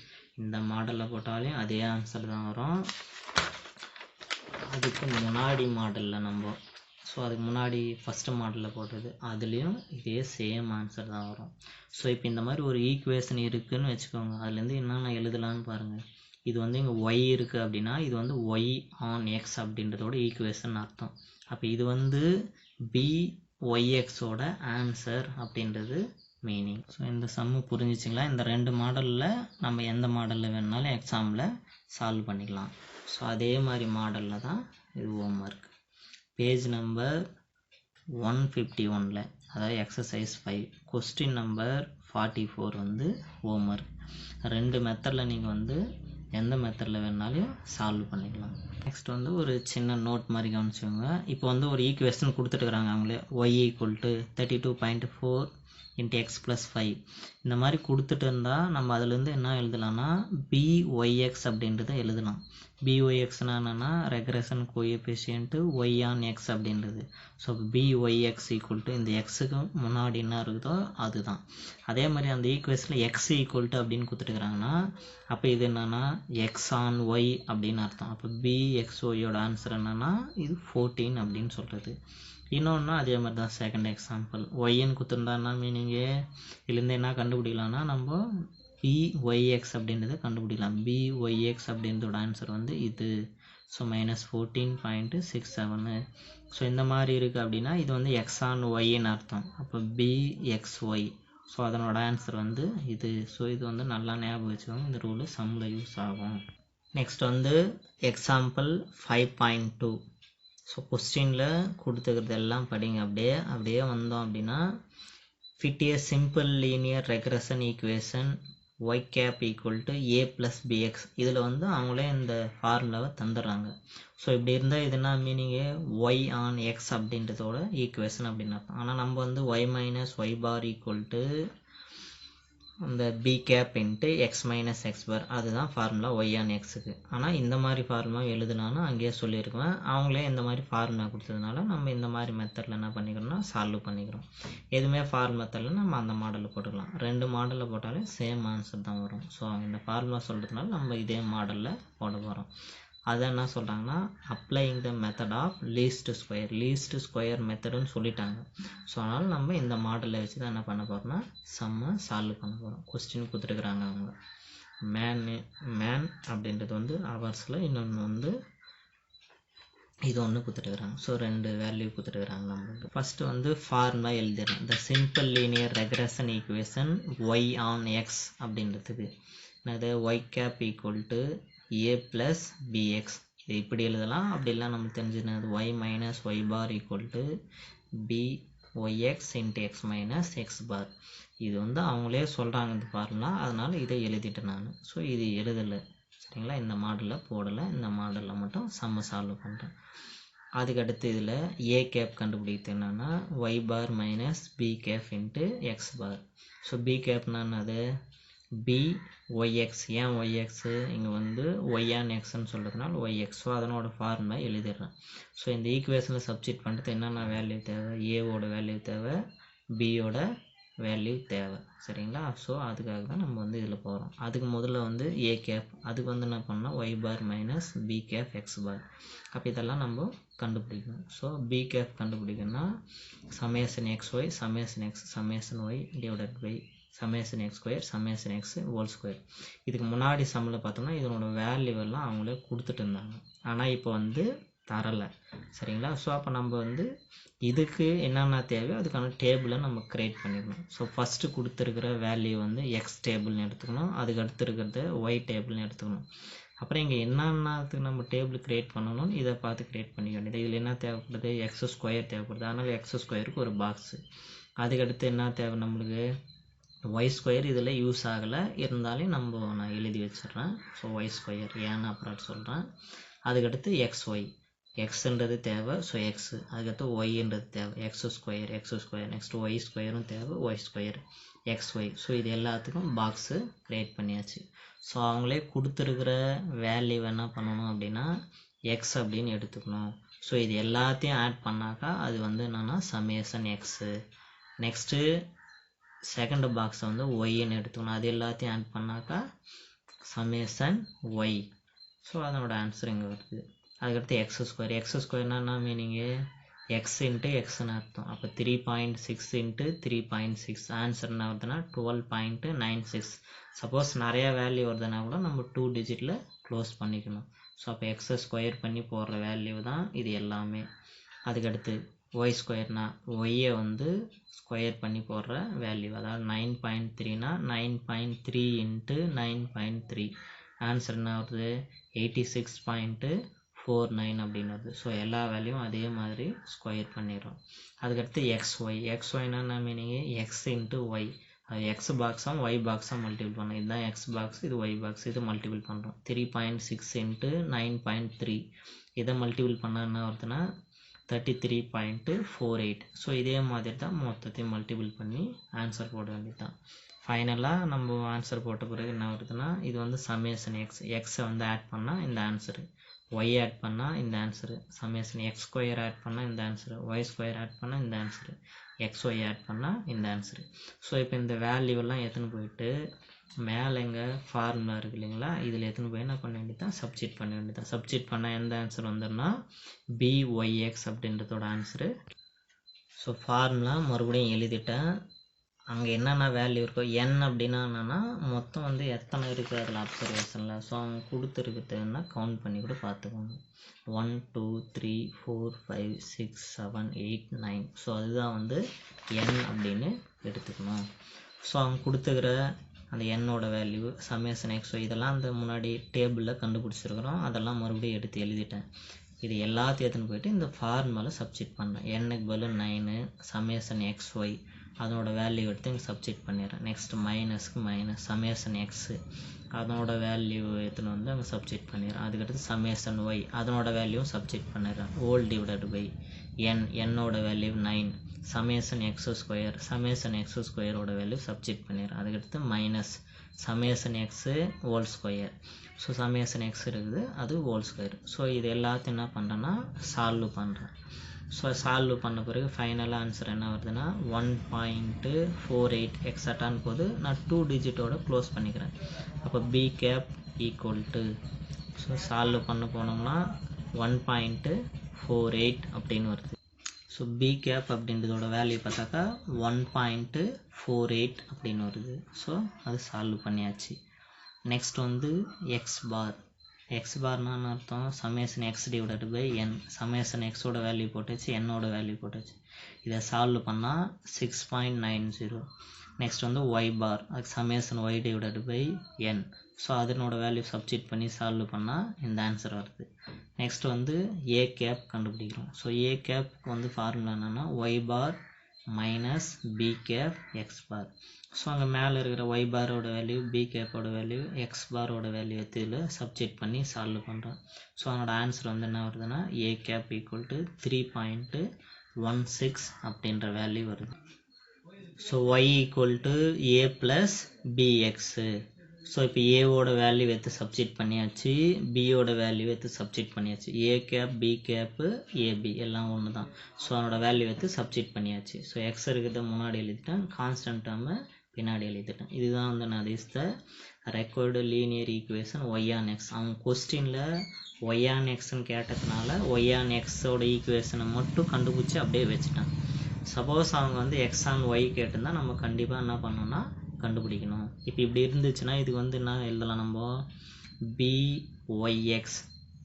இந்த மாடலில் போட்டாலும் அதே ஆன்சர் தான் வரும். அதுக்கு முன்னாடி மாடலில் நம்ம அதுக்கு முன்னாடி ஃபஸ்ட்டு மாடலில் போட்டது அதுலேயும் இதே சேம் ஆன்சர் தான் வரும். ஸோ இப்போ இந்த மாதிரி ஒரு ஈக்குவேஷன் இருக்குதுன்னு வச்சுக்கோங்க. அதுலேருந்து என்னென்ன எழுதலான்னு பாருங்கள். இது வந்து இங்கே y இருக்குது அப்படின்னா இது வந்து y on x அப்படின்றதோட ஈக்குவேஷன் அர்த்தம். அப்போ இது வந்து byxோட ஆன்சர் அப்படின்றது மீனிங். ஸோ இந்த சம்மு புரிஞ்சிச்சிங்களா? இந்த ரெண்டு மாடலில் நம்ம எந்த மாடலில் வேணுனாலும் எக்ஸாமில் சால்வ் பண்ணிக்கலாம். ஸோ அதே மாதிரி மாடலில் தான் இது ஹோம்ஒர்க். பேஜ் நம்பர் 151 அதாவது எக்ஸசைஸ் 5 கொஸ்டின் நம்பர் 44 வந்து ஹோம்ஒர்க். ரெண்டு மெத்தடில் நீங்கள் வந்து எந்த மெத்தடில் வேணாலும் சால்வ் பண்ணிக்கலாம். நெக்ஸ்ட் வந்து ஒரு சின்ன நோட் மாதிரி கவனிச்சுக்கோங்க. இப்போ வந்து ஒரு ஈக்குவேஷன் கொடுத்துட்டுருக்குறாங்க அவங்களே y equal to 32.4 into X plus 5 இந்த மாதிரி கொடுத்துட்டு இருந்தால் நம்ம அதுலேருந்து என்ன எழுதலாம்னா byx அப்படின்றத எழுதலாம். byxனா என்னென்னா regression coefficient y on x அப்படின்றது. ஸோ byx ஈக்குவல் டு இந்த எக்ஸுக்கு முன்னாடி என்ன இருக்குதோ அதுதான். அதே மாதிரி அந்த ஈக்குவேஷனில் எக்ஸ் ஈக்குவல் டு அப்படின்னு கொடுத்துட்டுருக்குறாங்கன்னா அப்போ இது என்னென்னா எக்ஸ் ஆன் ஒய் அப்படின்னு அர்த்தம். அப்போ bxyயோட ஆன்சர் என்னென்னா இது 14 அப்படின்னு சொல்கிறது. இன்னொன்று அதே மாதிரி தான் செகண்ட் எக்ஸாம்பிள் ஒய்ன்னு கொடுத்துருந்தான்னா மீனிங்கு இதுலேருந்து என்ன கண்டுபிடிக்கலாம்னா நம்ம byx அப்படின்றத கண்டுபிடிக்கலாம். byx அப்படின்றதோட ஆன்சர் வந்து இது. So minus 14.67. ஸோ இந்த மாதிரி இருக்குது அப்படின்னா இது வந்து எக்ஸ் ஆன் ஒய்ன்னு அர்த்தம். அப்போ bxy. ஸோ அதனோட ஆன்சர் வந்து இது. ஸோ இது வந்து நல்லா ஞாபகம் வச்சுக்கோங்க, இந்த ரூலு சம்மில் யூஸ் ஆகும். நெக்ஸ்ட் வந்து எக்ஸாம்பிள் 5.2. ஸோ கொஸ்டினில் கொடுத்துக்கிறது எல்லாம் படிங்க. அப்படியே வந்தோம் அப்படின்னா fit a simple linear regression equation y gap equal to a plus bx. இதில் வந்து அவங்களே இந்த ஃபார்முலாவை தந்துடுறாங்க. ஸோ இப்படி இருந்தால் இது என்ன மீனிங்கு y ஆன் x அப்படின்றதோட ஈக்குவேஷன் அப்படின்னு அர்த்தம். ஆனால் நம்ம வந்து y minus y bar equal to அந்த b cap into X minus X bar அதுதான் ஃபார்முலா y ஆன் எக்ஸுக்கு. ஆனால் இந்த மாதிரி ஃபார்முலா எழுதுனான்னு அங்கேயே சொல்லியிருக்குவேன். அவங்களே இந்த மாதிரி ஃபார்முலா கொடுத்ததுனால நம்ம இந்த மாதிரி மெத்தடில் என்ன பண்ணிக்கிறோம்னா சால்வ் பண்ணிக்கிறோம். எதுவுமே ஃபார்முலா மெத்தடில் நம்ம அந்த மாடலில் போட்டுக்கலாம். ரெண்டு மாடலில் போட்டாலே சேம் ஆன்சர் தான் வரும். ஸோ அவங்க இந்த ஃபார்முலா சொல்கிறதுனால நம்ம இதே மாடலில் போட போகிறோம். அதை என்ன சொல்கிறாங்கன்னா applying the method of least square மெத்தடுன்னு சொல்லிட்டாங்க. ஸோ அதனால் நம்ம இந்த மாடலில் வச்சு தான் என்ன பண்ண போகிறோம்னா சம்மை சால்வ் பண்ண போகிறோம். கொஸ்டின் கொடுத்துருக்குறாங்க அவங்க மேன் அப்படின்றது வந்து ஹவர்ஸில், இன்னொன்று வந்து இது ஒன்று கொடுத்துட்டுருக்குறாங்க. ஸோ ரெண்டு வேல்யூ கொடுத்துட்டுருக்குறாங்க நம்மளுக்கு. ஃபஸ்ட்டு வந்து ஃபார்முலா எழுதிடுறேன். The simple linear regression equation Y on x அப்படின்றதுக்கு என்னது y cap equal to a plus bx. இது இப்படி எழுதலாம். அப்படிலாம் நம்ம தெரிஞ்சுனது y minus y bar equal to byx into X minus X bar. இது வந்து அவங்களே சொல்கிறாங்க இந்த ஃபார்முலா, அதனால் இதை எழுதிட்டேன் நான். ஸோ இது எழுதலை சரிங்களா, இந்த மாடலில் போடலை, இந்த மாடலில் மட்டும் சம்ம சால்வ் பண்ணுறேன். அதுக்கடுத்து இதில் a கேப் கண்டுபிடிக்கிறது என்னென்னா y bar minus b cap into x bar. So b கேப்னா என்னது byx. ஏன் yx இங்கே வந்து y on xன்னு சொல்கிறதுனால yx. ஸோ அதனோட ஃபார்முலா எழுதிடுறேன். ஸோ இந்த ஈக்குவேஷனில் சப்ஸ்டிட் பண்ணிட்டு என்னென்ன வேல்யூ தேவை, ஏவோட வேல்யூ தேவை, பியோட வேல்யூ தேவை சரிங்களா. ஸோ அதுக்காக தான் நம்ம வந்து இதில் போகிறோம். அதுக்கு முதல்ல வந்து a கேப், அதுக்கு வந்து என்ன பண்ணால் y bar minus b cap x bar. அப்போ இதெல்லாம் நம்ம கண்டுபிடிக்கணும். ஸோ b கேப் கண்டுபிடிக்கணும்னா summation xy summation x summation y divided by summation x square summation x whole square. இதுக்கு முன்னாடி சம்மில் பார்த்தோம்னா இதனோட வேல்யூ எல்லாம் அவங்களே கொடுத்துட்டு இருந்தாங்க, ஆனால் இப்போ வந்து தரலை சரிங்களா. ஸோ அப்போ நம்ம வந்து இதுக்கு என்னென்ன தேவையோ அதுக்கான டேபிளை நம்ம க்ரியேட் பண்ணிக்கணும். ஸோ ஃபஸ்ட்டு கொடுத்துருக்கிற வேல்யூ வந்து எக்ஸ் டேபிள்னு எடுத்துக்கணும், அதுக்கு அடுத்து இருக்கிறத ஒய் டேபிள்னு எடுத்துக்கணும். அப்புறம் இங்கே என்னென்னத்துக்கு நம்ம டேபிள் க்ரியேட் பண்ணணும்னு இதை பார்த்து க்ரியேட் பண்ணிக்க வேண்டியது. இதில் என்ன தேவைப்படுது, எக்ஸ் ஸ்கொயர் தேவைப்படுது. அதனால் எக்ஸ் ஸ்கொயருக்கு ஒரு பாக்ஸு. அதுக்கடுத்து என்ன தேவை நம்மளுக்கு, ஒய் ஸ்கொயர் இதில் யூஸ் ஆகலை, இருந்தாலும் நான் எழுதி வச்சிட்றேன். ஸோ ஒய் ஸ்கொயர் ஏன்னு அப்புறம் சொல்கிறேன். அதுக்கடுத்து எக்ஸ்ஒய், எக்ஸுன்றது தேவை, ஸோ எக்ஸு. அதுக்கடுத்து ஒய்ன்றது தேவை, எக்ஸ் ஸ்கொயர் நெக்ஸ்ட் ஒய் ஸ்கொயரும் தேவை, ஒய் ஸ்கொயர் எக்ஸ்ஒய். ஸோ இது எல்லாத்துக்கும் பாக்ஸு க்ரியேட் பண்ணியாச்சு. ஸோ அவங்களே கொடுத்துருக்கிற வேல்யூ என்ன பண்ணணும் அப்படின்னா எக்ஸ் அப்படின்னு எடுத்துக்கணும். ஸோ இது எல்லாத்தையும் ஆட் பண்ணாக்கா அது வந்து என்னென்னா சமேஷன் எக்ஸு. நெக்ஸ்ட்டு செகண்ட் பாக்ஸை வந்து ஒய்ன்னு எடுத்துக்கணும். அது எல்லாத்தையும் ஆட் பண்ணாக்கா சமேஷன் ஒய். ஸோ அதனோட ஆன்சர் இங்கே வருது. அதுக்கடுத்து எக்ஸ் ஸ்கொயர்னா என்ன மீனிங்கு, எக்ஸ் இன்ட்டு எக்ஸ்ன்னு அர்த்தம். அப்போ 3.6 இன்ட்டு 3.6 ஆன்சர் என்ன வருதுன்னா 12.96. சப்போஸ் நிறையா வேல்யூ வருதுன்னா கூட நம்ம 2 டிஜிட்டில் க்ளோஸ் பண்ணிக்கணும். ஸோ அப்போ எக்ஸை ஸ்கொயர் பண்ணி போடுற வேல்யூ தான் இது எல்லாமே. அதுக்கடுத்து ஒய் ஸ்கொயர்னா ஒய்யை வந்து ஸ்கொயர் பண்ணி போடுற வேல்யூ, அதாவது 9.3னா 9.3 இன்ட்டு 9.3 ஆன்சர் என்ன வருது 86.49 அப்படின்னு வருது. ஸோ எல்லா வேல்யூவும் அதே மாதிரி ஸ்கொயர் பண்ணிடுறோம். அதுக்கடுத்து எக்ஸ்ஒய்னா என்ன மீனிங்கு, எக்ஸ் இன்ட்டு ஒய். அது எக்ஸ் பாக்ஸாக ஒய் பாக்ஸாக மல்டிபிள் பண்ணோம். இதுதான் எக்ஸ் பாக்ஸ், இது ஒய் பாக்ஸ், இது மல்டிபிள் பண்ணுறோம். 3.6 இன்ட்டு 9.3 இதை மல்டிபிள் பண்ணால் என்ன வருதுன்னா 33.48. ஸோ இதே மாதிரி தான் மொத்தத்தையும் மல்டிபிள் பண்ணி ஆன்சர் போட வேண்டியது தான். ஃபைனலாக நம்ம ஆன்சர் போட்ட பிறகு என்ன வருதுன்னா இது வந்து சமேஷன் எக்ஸை வந்து ஆட் பண்ணால் இந்த ஆன்சரு, ஒய் ஆட் பண்ணால் இந்த answer, summation x square add பண்ணால் இந்த ஆன்சரு, ஒய் ஸ்கொயர் ஆட் பண்ணால் இந்த ஆன்சரு, எக்ஸ்ஒய் ஆட் பண்ணால் இந்த ஆன்சரு. ஸோ இப்போ இந்த வேல்யூவெல்லாம் எடுத்துன்னு போயிட்டு மேலே எங்கே ஃபார்முலா இருக்குது இல்லைங்களா, இதில் எடுத்துன்னு போய் என்ன பண்ண வேண்டியதான் சப்ஸ்டிட் பண்ண வேண்டியதான். சப்ஸ்டிட் பண்ணால் எந்த ஆன்சர் வந்துடும்னா பிஒய்எக்ஸ் அப்படின்றதோட ஆன்சரு. ஸோ ஃபார்முலா மறுபடியும் எழுதிட்டேன். அங்கே என்னென்ன வேல்யூ இருக்கோ n அப்படின்னா என்னென்னா மொத்தம் வந்து எத்தனை இருக்குது அதில் அப்சர்வேஷனில். ஸோ அவங்க கொடுத்துருக்குதுன்னா கவுண்ட் பண்ணி கூட பார்த்துக்கோங்க. 1 2 3 4 5 6 7 8 9. ஸோ அதுதான் வந்து n அப்படின்னு எடுத்துக்கணும். ஸோ அவங்க கொடுத்துக்கிற அந்த என்னோட வேல்யூ சமேஷன் எக்ஸோ இதெல்லாம் அந்த முன்னாடி டேபிளில் கண்டுபிடிச்சிருக்கிறோம். அதெல்லாம் மறுபடியும் எடுத்து எழுதிட்டேன். இது எல்லாத்தையும் எடுத்துன்னு போயிட்டு இந்த ஃபார்முலாவில் சப்ஸ்டிட் பண்ணுறேன். n-க்கு பதில் 9 சமேஷன் எக்ஸ்ஒய் அதனோட வேல்யூ எடுத்து இங்கே சப்ஸ்டிட் பண்ணிடுறேன். நெக்ஸ்ட் மைனஸ்க்கு மைனஸ் சமேஷன் எக்ஸு அதனோட வேல்யூ எடுத்துன்னு வந்து அங்கே சப்ஸ்டிட் பண்ணிடுறேன். அதுக்கடுத்து சமேஷன் ஒய் அதனோட வேல்யூவும் சப்ஸ்டிட் பண்ணிடுறேன். ஹோல் டிவைடட் பை என்னோட வேல்யூ 9 சமேஷன் எக்ஸ் ஸ்கொயரோட வேல்யூ சப்ஸ்டிட் பண்ணிடுறேன். அதுக்கடுத்து minus summation x whole square. So summation x இருக்குது அது ஹோல் ஸ்கொயர். ஸோ இது எல்லாத்தையும் என்ன பண்ணுறேன்னா சால்வ் பண்ணுறேன். ஸோ சால்வ் பண்ண பிறகு ஃபைனலாக ஆன்சர் என்ன வருதுன்னா 1.48 எக்ஸாக்டான போது நான் 2 டிஜிட்டோட க்ளோஸ் பண்ணிக்கிறேன். அப்போ b cap equal to, so solve பண்ண போனோம்னா 1.48 அப்படின்னு வருது. ஸோ பி கேப் அப்படின்றதோட வேல்யூ பார்த்தாக்கா 1.48 அப்படின்னு வருது. ஸோ அது சால்வ் பண்ணியாச்சு. நெக்ஸ்ட் வந்து எக்ஸ் பார்னா அர்த்தம் summation x divided by n. Summation எக்ஸோட வேல்யூ போட்டுச்சு, என்னோட வேல்யூ போட்டுச்சு. இதை சால்வ் பண்ணால் 6.90. நெக்ஸ்ட் வந்து ஒய் பார் அதுக்கு summation Y divided by n. So அதனோட வேல்யூ சப்ஸ்டிட் பண்ணி சால்வ் பண்ணால் இந்த ஆன்சர் வருது. நெக்ஸ்ட் வந்து ஏ கேப் கண்டுபிடிக்கிறோம். ஸோ ஏ கேப்க்கு வந்து ஃபார்முலா என்னென்னா y bar minus b cap x bar. So அங்கே மேலே இருக்கிற ஒய் பாரோட வேல்யூ பி கேப்போட வேல்யூ எக்ஸ் பாரோட வேல்யூ இதில் சப்ஸ்டிட் பண்ணி சால்வ் பண்ணுறோம். ஸோ அதனோட ஆன்சர் வந்து என்ன வருதுன்னா ஏ கேப் ஈக்குவல் டு 3.16 அப்படின்ற வேல்யூ வருது. So y equal to a plus b x. So இப்போ ஏவோட வேல்யூ எடுத்து சப்ஸ்டிட் பண்ணியாச்சு, பியோட வேல்யூ எடுத்து சப்ஸ்டிட் பண்ணியாச்சு. ஏ கேப் பி கேப்பு ஏபி எல்லாம் ஒன்று தான். ஸோ அதனோட வேல்யூ எடுத்து சப்ஸ்டிட் பண்ணியாச்சு. ஸோ எக்ஸ் இருக்கிறத முன்னாடி எழுதிட்டேன், கான்ஸ்டன்ட் டேர்மை பின்னாடி எழுதிட்டேன். இதுதான் வந்து நான் is the required linear equation Y on x. அவங்க கொஸ்டினில் ஒய் ஆன் எக்ஸ்ன்னு கேட்டதுனால ஒய் ஆன் எக்ஸோட ஈக்குவேஷனை மட்டும் கண்டுபிடிச்சி அப்படியே வச்சுட்டேன். சப்போஸ் அவங்க வந்து எக்ஸ் ஆன் ஒய் கேட்டிருந்தால் நம்ம கண்டிப்பாக என்ன பண்ணோன்னா கண்டுபிடிக்கணும். இப்போ இப்படி இருந்துச்சுன்னா இதுக்கு வந்து என்ன எழுதலாம் நம்ம பிஒய்எக்ஸ்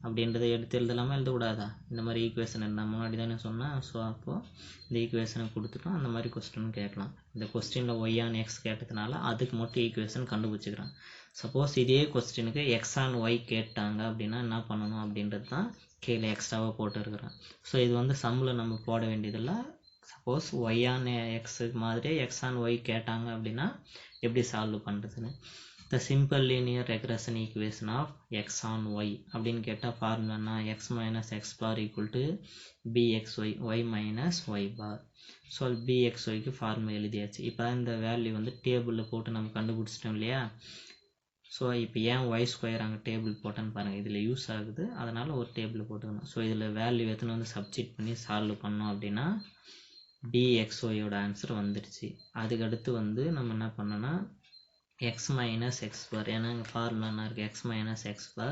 அப்படின்றத எடுத்து எழுதலாமா எழுதக்கூடாதா? இந்த மாதிரி ஈக்குவேஷன் நான் முன்னாடி தானே சொன்னேன். ஸோ அப்போது இந்த ஈக்குவேஷனை கொடுத்துட்டோம், அந்த மாதிரி கொஸ்டின் கேட்கலாம். இந்த கொஸ்டினில் ஒய் ஆன் எக்ஸ் கேட்டதுனால அதுக்கு மட்டும் ஈக்குவேஷன் கண்டுபிடிச்சிக்கிறேன். சப்போஸ் இதே கொஸ்டினுக்கு எக்ஸ் ஆன் ஒய் கேட்டாங்க அப்படின்னா என்ன பண்ணணும் அப்படின்றது தான் கீழே எக்ஸ்ட்ராவாக போட்டுருக்குறேன். ஸோ இது வந்து சம்மில் நம்ம போட வேண்டியதில்லை. சப்போஸ் ஒய் ஆன் எக்ஸு மாதிரி எக்ஸ் ஆன் ஒய் கேட்டாங்க அப்படின்னா எப்படி சால்வ் பண்ணுறதுன்னு. The simple linear regression equation of x on y அப்படின்னு கேட்டால் ஃபார்முலானா x minus x bar equal to bxy y minus y bar. So bxyக்கு ஃபார்முலா எழுதியாச்சு. இப்போ இந்த வேல்யூ வந்து டேபிளில் போட்டு நம்ம கண்டுபிடிச்சிட்டோம் இல்லையா? ஸோ இப்போ ஏன் ஒய் ஸ்கொயர் அங்கே டேபிள் போட்டேன்னு பாருங்கள், இதில் யூஸ் ஆகுது, அதனால் ஒரு டேபிள் போட்டுக்கணும். ஸோ இதில் வேல்யூ எத்தனை வந்து சப்ஸ்டிட் பண்ணி சால்வ் பண்ணோம் அப்படின்னா bxyயோட ஆன்சர் வந்துடுச்சு. அதுக்கடுத்து வந்து நம்ம என்ன பண்ணோன்னா x minus x bar, ஏன்னா இங்கே ஃபார்முலா என்ன இருக்குது, x minus x bar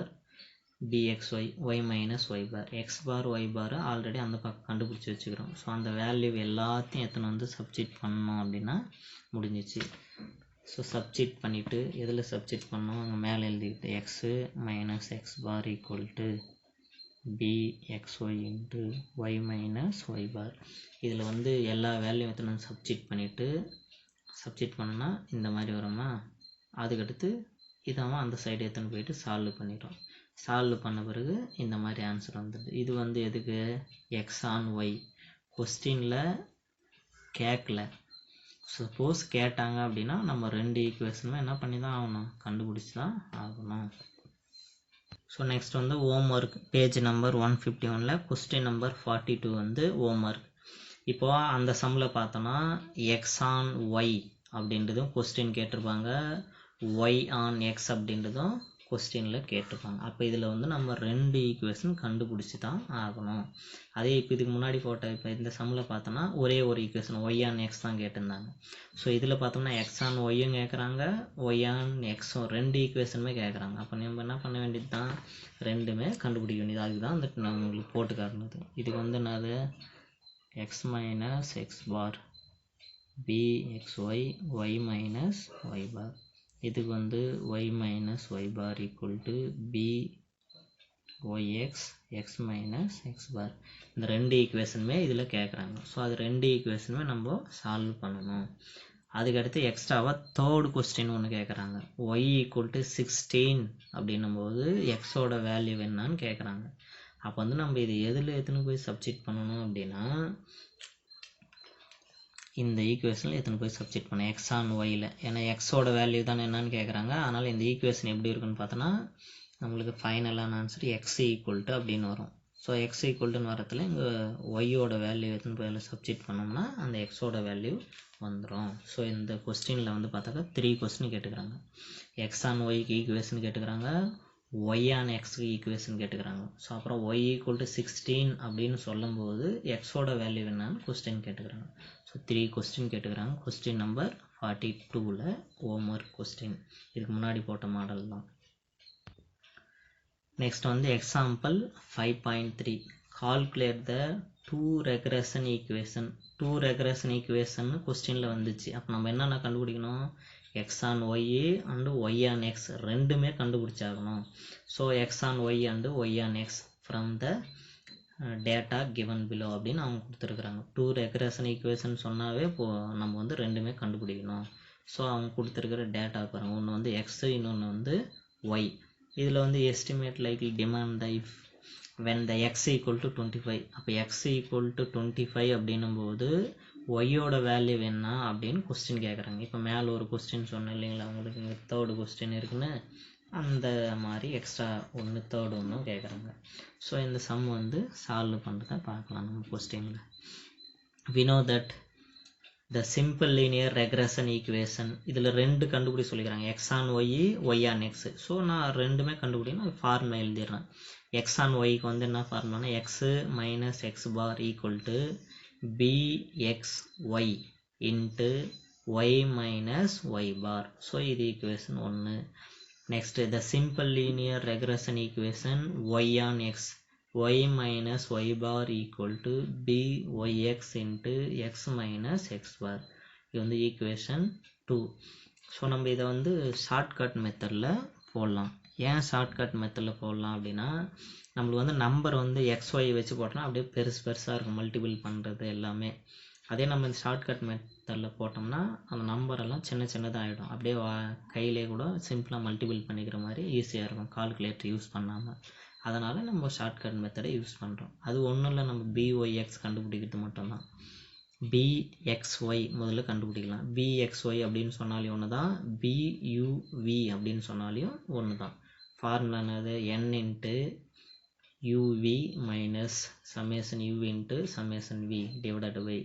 bxy y minus y bar. x bar y bar already அந்த பக்கம் கண்டுபிடிச்சி வச்சுக்கிறோம். ஸோ அந்த வேல்யூ எல்லாத்தையும் எத்தனை வந்து சப்ஸ்டிட் பண்ணோம் அப்படின்னா முடிஞ்சிச்சு. ஸோ சப்ஸ்டிட் பண்ணிவிட்டு எதில் சப்ஸ்டிட் பண்ணோம், அங்கே மேலே எழுதிக்கிட்டு x minus x bar equal to bxy into y minus y bar. இதில் வந்து எல்லா வேல்யூ எத்தனை வந்து சப்ஸ்டிட் பண்ணிவிட்டு சப்ஸ்டிட் பண்ணோன்னா இந்த மாதிரி வருமா. அதுக்கடுத்து இதாமல் அந்த சைடு எடுத்துன்னு போயிட்டு சால்வ் பண்ணிட்டோம். சால்வ் பண்ண பிறகு இந்த மாதிரி ஆன்சர் வந்துடுது. இது வந்து எதுக்கு, எக்ஸ் ஆன் ஒய் கொஸ்டினில் கேட்கல. சப்போஸ் கேட்டாங்க அப்படின்னா நம்ம ரெண்டு ஈக்குவேஷனுமே என்ன பண்ணி தான் ஆகணும், கண்டுபிடிச்சி தான் ஆகணும். ஸோ நெக்ஸ்ட் வந்து home work page number 151 question number 42 வந்து ஹோம் ஒர்க். இப்போது அந்த சம்மில் பார்த்தோன்னா எக்ஸ் ஆன் ஒய் அப்படின்றதும் கொஸ்டின் கேட்டிருப்பாங்க, ஒய் ஆன் எக்ஸ் அப்படின்றதும் கொஸ்டினில் கேட்டிருப்பாங்க. அப்போ இதில் வந்து நம்ம ரெண்டு ஈக்குவேஷன் கண்டுபிடிச்சி தான் ஆகணும். அதே இப்போ இதுக்கு முன்னாடி போட்ட இப்போ இந்த சம்மில் பார்த்தோன்னா ஒரே ஒரு ஈக்குவேஷன் ஒய் ஆன் எக்ஸ் தான் கேட்டிருந்தாங்க. ஸோ இதில் பார்த்தோம்னா எக்ஸ் ஆன் ஒய்யும் கேட்குறாங்க, ஒய் ஆன் எக்ஸும் ரெண்டு ஈக்குவேஷனுமே கேட்குறாங்க. அப்போ நம்ம என்ன பண்ண வேண்டியது தான், ரெண்டுமே கண்டுபிடிக்க வேண்டியது. அதுதான் அந்த நான் உங்களுக்கு போட்டு காட்டினது. இதுக்கு வந்து என்னது x minus x bar bxy y minus y bar. இதுக்கு வந்து y minus y bar equal to byx x minus x bar. இந்த ரெண்டு ஈக்குவேஷனுமே இதில் கேட்குறாங்க. ஸோ அது ரெண்டு ஈக்குவேஷனுமே நம்ம சால்வ் பண்ணணும். அதுக்கடுத்து எக்ஸ்ட்ராவாக தேர்ட் கொஸ்டின் ஒன்று கேட்குறாங்க, y equal to 16 அப்படின்னும் போது எக்ஸோட வேல்யூ என்னன்னு கேட்குறாங்க. அப்போ வந்து நம்ம இது எதில் எத்தனை போய் சப்ஸ்டிட் பண்ணணும் அப்படின்னா இந்த ஈக்குவேஷனில் எத்தனை போய் சப்ஸ்டிட் பண்ண எக்ஸ் ஆன் ஒயில். ஏன்னா எக்ஸோட வேல்யூ தான் என்னன்னு கேட்குறாங்க. அதனால் இந்த ஈக்குவேஷன் எப்படி இருக்குன்னு பார்த்தோன்னா நம்மளுக்கு ஃபைனலான ஆன்சர் எக்ஸ் ஈக்குவல் டு அப்படின்னு வரும். ஸோ எக்ஸ் ஈக்குவல் டுன்னு வரத்தில் இங்கே ஒய்யோட வேல்யூ எத்தனை போய் சப்ஸ்டிட் பண்ணோம்னா அந்த எக்ஸோட வேல்யூ வந்துடும். ஸோ இந்த கொஸ்டினில் வந்து பார்த்தாக்கா 3 கொஸ்டின் கேட்டுக்கிறாங்க. எக்ஸ் ஆன் ஒய்க்கு ஈக்குவேஷன் கேட்டுக்கிறாங்க, ஒய் ஆன் எக்ஸுக்கு ஈக்குவேஷன் கேட்டுக்கிறாங்க. ஸோ அப்புறம் ஒய் ஈக்குவல் டு 16 அப்படின்னு சொல்லும்போது எக்ஸோட வேல்யூ என்னன்னு கொஸ்டின் கேட்டுக்கிறாங்க. ஸோ 3 கொஸ்டின் கேட்டுக்கிறாங்க. கொஸ்டின் நம்பர் 42ல் ஹோம் ஒர்க் கொஸ்டின் இதுக்கு முன்னாடி போட்ட மாடல் தான். நெக்ஸ்ட் வந்து example 5.3 calculate the 2 regression equation. 2 regression equation கொஸ்டினில் வந்துச்சு. அப்போ நம்ம என்னென்ன கண்டுபிடிக்கணும், X on Y and Y on X ரெண்டுமே கண்டுபிடிச்சாகணும். So X on Y and Y on x from the data given below அப்படின்னு அவங்க கொடுத்துருக்குறாங்க. 2 ரெக்ரெஷன் ஈக்குவேஷன் சொன்னாவே இப்போது நம்ம வந்து ரெண்டுமே கண்டுபிடிக்கணும். ஸோ அவங்க கொடுத்துருக்கிற டேட்டா பாருங்கள், ஒன்று வந்து எக்ஸு இன்னொன்று வந்து ஒய். இதில் வந்து estimate likely demand the if when the x equal to 25. அப்போ x equal to 25 அப்படின்னும் போது ஒய்யோட வேல்யூ என்ன அப்படின்னு கொஸ்டின் கேட்குறாங்க. இப்போ மேலே ஒரு கொஸ்டின் சொன்னேன் இல்லைங்களா உங்களுக்கு, இங்கே தேர்டு கொஸ்டின் இருக்குன்னு அந்த மாதிரி எக்ஸ்ட்ரா ஒன்று தேர்டு ஒன்றும் கேட்குறாங்க. ஸோ இந்த சம் வந்து சால்வ் பண்ணுறத பார்க்கலாம் நம்ம கொஸ்டினில். we know that the simple linear regression equation இதில் ரெண்டு கண்டுபிடி சொல்லிக்கிறாங்க, x on y y on x. So நான் ரெண்டுமே கண்டுபிடிக்கணும், ஃபார்முலா எழுதிடுறேன். எக்ஸ் ஆன் ஒய்க்கு வந்து என்ன ஃபார்முலானா X minus X bar equal to bxy into Y minus Y bar. So இது equation 1. Next the simple linear regression equation Y on X y minus y bar equal to byx into x minus x bar. இது வந்து equation 2. So நம்ம இதை வந்து shortcut மெத்தடில் போடலாம். ஏன் shortcut மெத்தடில் போடலாம் அப்படின்னா, நம்மளுக்கு வந்து நம்பர் வந்து XY வச்சு போட்டோம்னா அப்படியே பெருசாக இருக்கும் மல்டிபிள் பண்ணுறது எல்லாமே. அதே நம்ம இந்த ஷார்ட்கட் மெத்தடில் போட்டோம்னா அந்த நம்பரெல்லாம் சின்னதாக ஆகிடும். அப்படியே கையிலே கூட சிம்பிளாக மல்டிபிள் பண்ணிக்கிற மாதிரி ஈஸியாக இருக்கும் கால்குலேட்டர் யூஸ் பண்ணாமல். அதனால் நம்ம ஷார்ட்கட் மெத்தடை யூஸ் பண்ணுறோம். அது ஒன்றும் இல்லை, நம்ம BYX கண்டுபிடிக்கிறது மட்டும்தான். BXY முதல்ல கண்டுபிடிக்கலாம். BXY அப்படின்னு சொன்னாலையும் ஒன்று தான், BUV அப்படின்னு சொன்னாலையும் ஒன்று தான். ஃபார்முலா என்னது? N into UV minus summation U into summation V divided by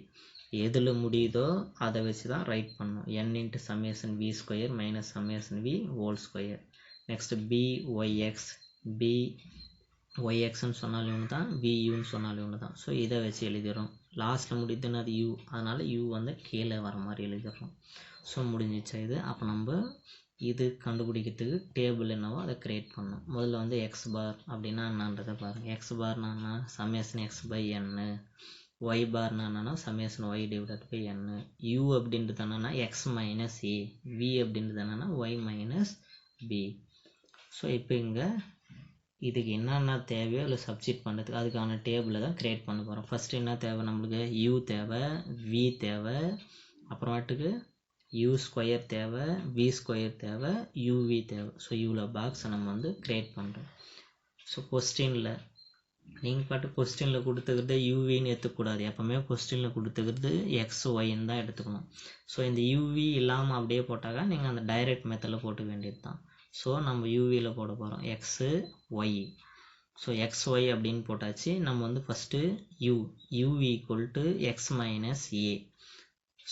எதில் முடியுதோ அதை வச்சு தான் ரைட் பண்ணணும். N into summation V square minus summation V whole square. Next BYX, BYXன்னு சொன்னாலும் ஒன்று தான், VUன்னு சொன்னாலும் ஒன்று தான். ஸோ இதை வச்சு எழுதிடுறோம். லாஸ்ட்டில் முடியுதுன்னு அது U, அதனால் U வந்து கீழே வர மாதிரி எழுதிடுறோம். ஸோ முடிஞ்சிச்சு இது. அப்போ நம்ம இது கண்டுபிடிக்கிறதுக்கு டேபிள் என்னவோ அதை க்ரியேட் பண்ணணும். முதல்ல வந்து எக்ஸ் பார் அப்படின்னா என்னன்றதை பாருங்கள். எக்ஸ் பார்னா என்ன? Summation X by N. Y பார்னா என்னன்னா summation Y divided by N. U அப்படின்றது என்னென்னா எக்ஸ் மைனஸ் ஏ. வி அப்படின்றது என்னென்னா ஒய் மைனஸ் பி. ஸோ இப்போ இங்கே இதுக்கு என்னென்ன தேவையோ இல்லை சப்ஸ்டிட் பண்ணுறதுக்கு அதுக்கான டேபிளை தான் க்ரியேட் பண்ண போகிறோம். ஃபஸ்ட்டு என்ன தேவை நம்மளுக்கு? யூ தேவை, வி தேவை, அப்புறமேட்டுக்கு U ஸ்கொயர் தேவை, V ஸ்கொயர் தேவை, UV தேவை. ஸோ இவ்வளோ பாக்ஸை நம்ம வந்து க்ரியேட் பண்ணுறோம். ஸோ கொஸ்டினில் நீங்கள் பாட்டு கொஸ்டினில் கொடுத்துக்கிறது UVன்னு எடுத்துக்கூடாது. எப்போவுமே கொஸ்டினில் கொடுத்துக்கிறது XYன்னு தான் எடுத்துக்கணும். ஸோ இந்த UV இல்லாமல் அப்படியே போட்டாக்கா நீங்கள் அந்த டைரக்ட் மெத்தடில் போட்டு வேண்டியது தான். ஸோ நம்ம UVயில் போட போகிறோம் XY. ஸோ XY அப்படின்னு போட்டாச்சு. நம்ம வந்து first U equal to X minus A.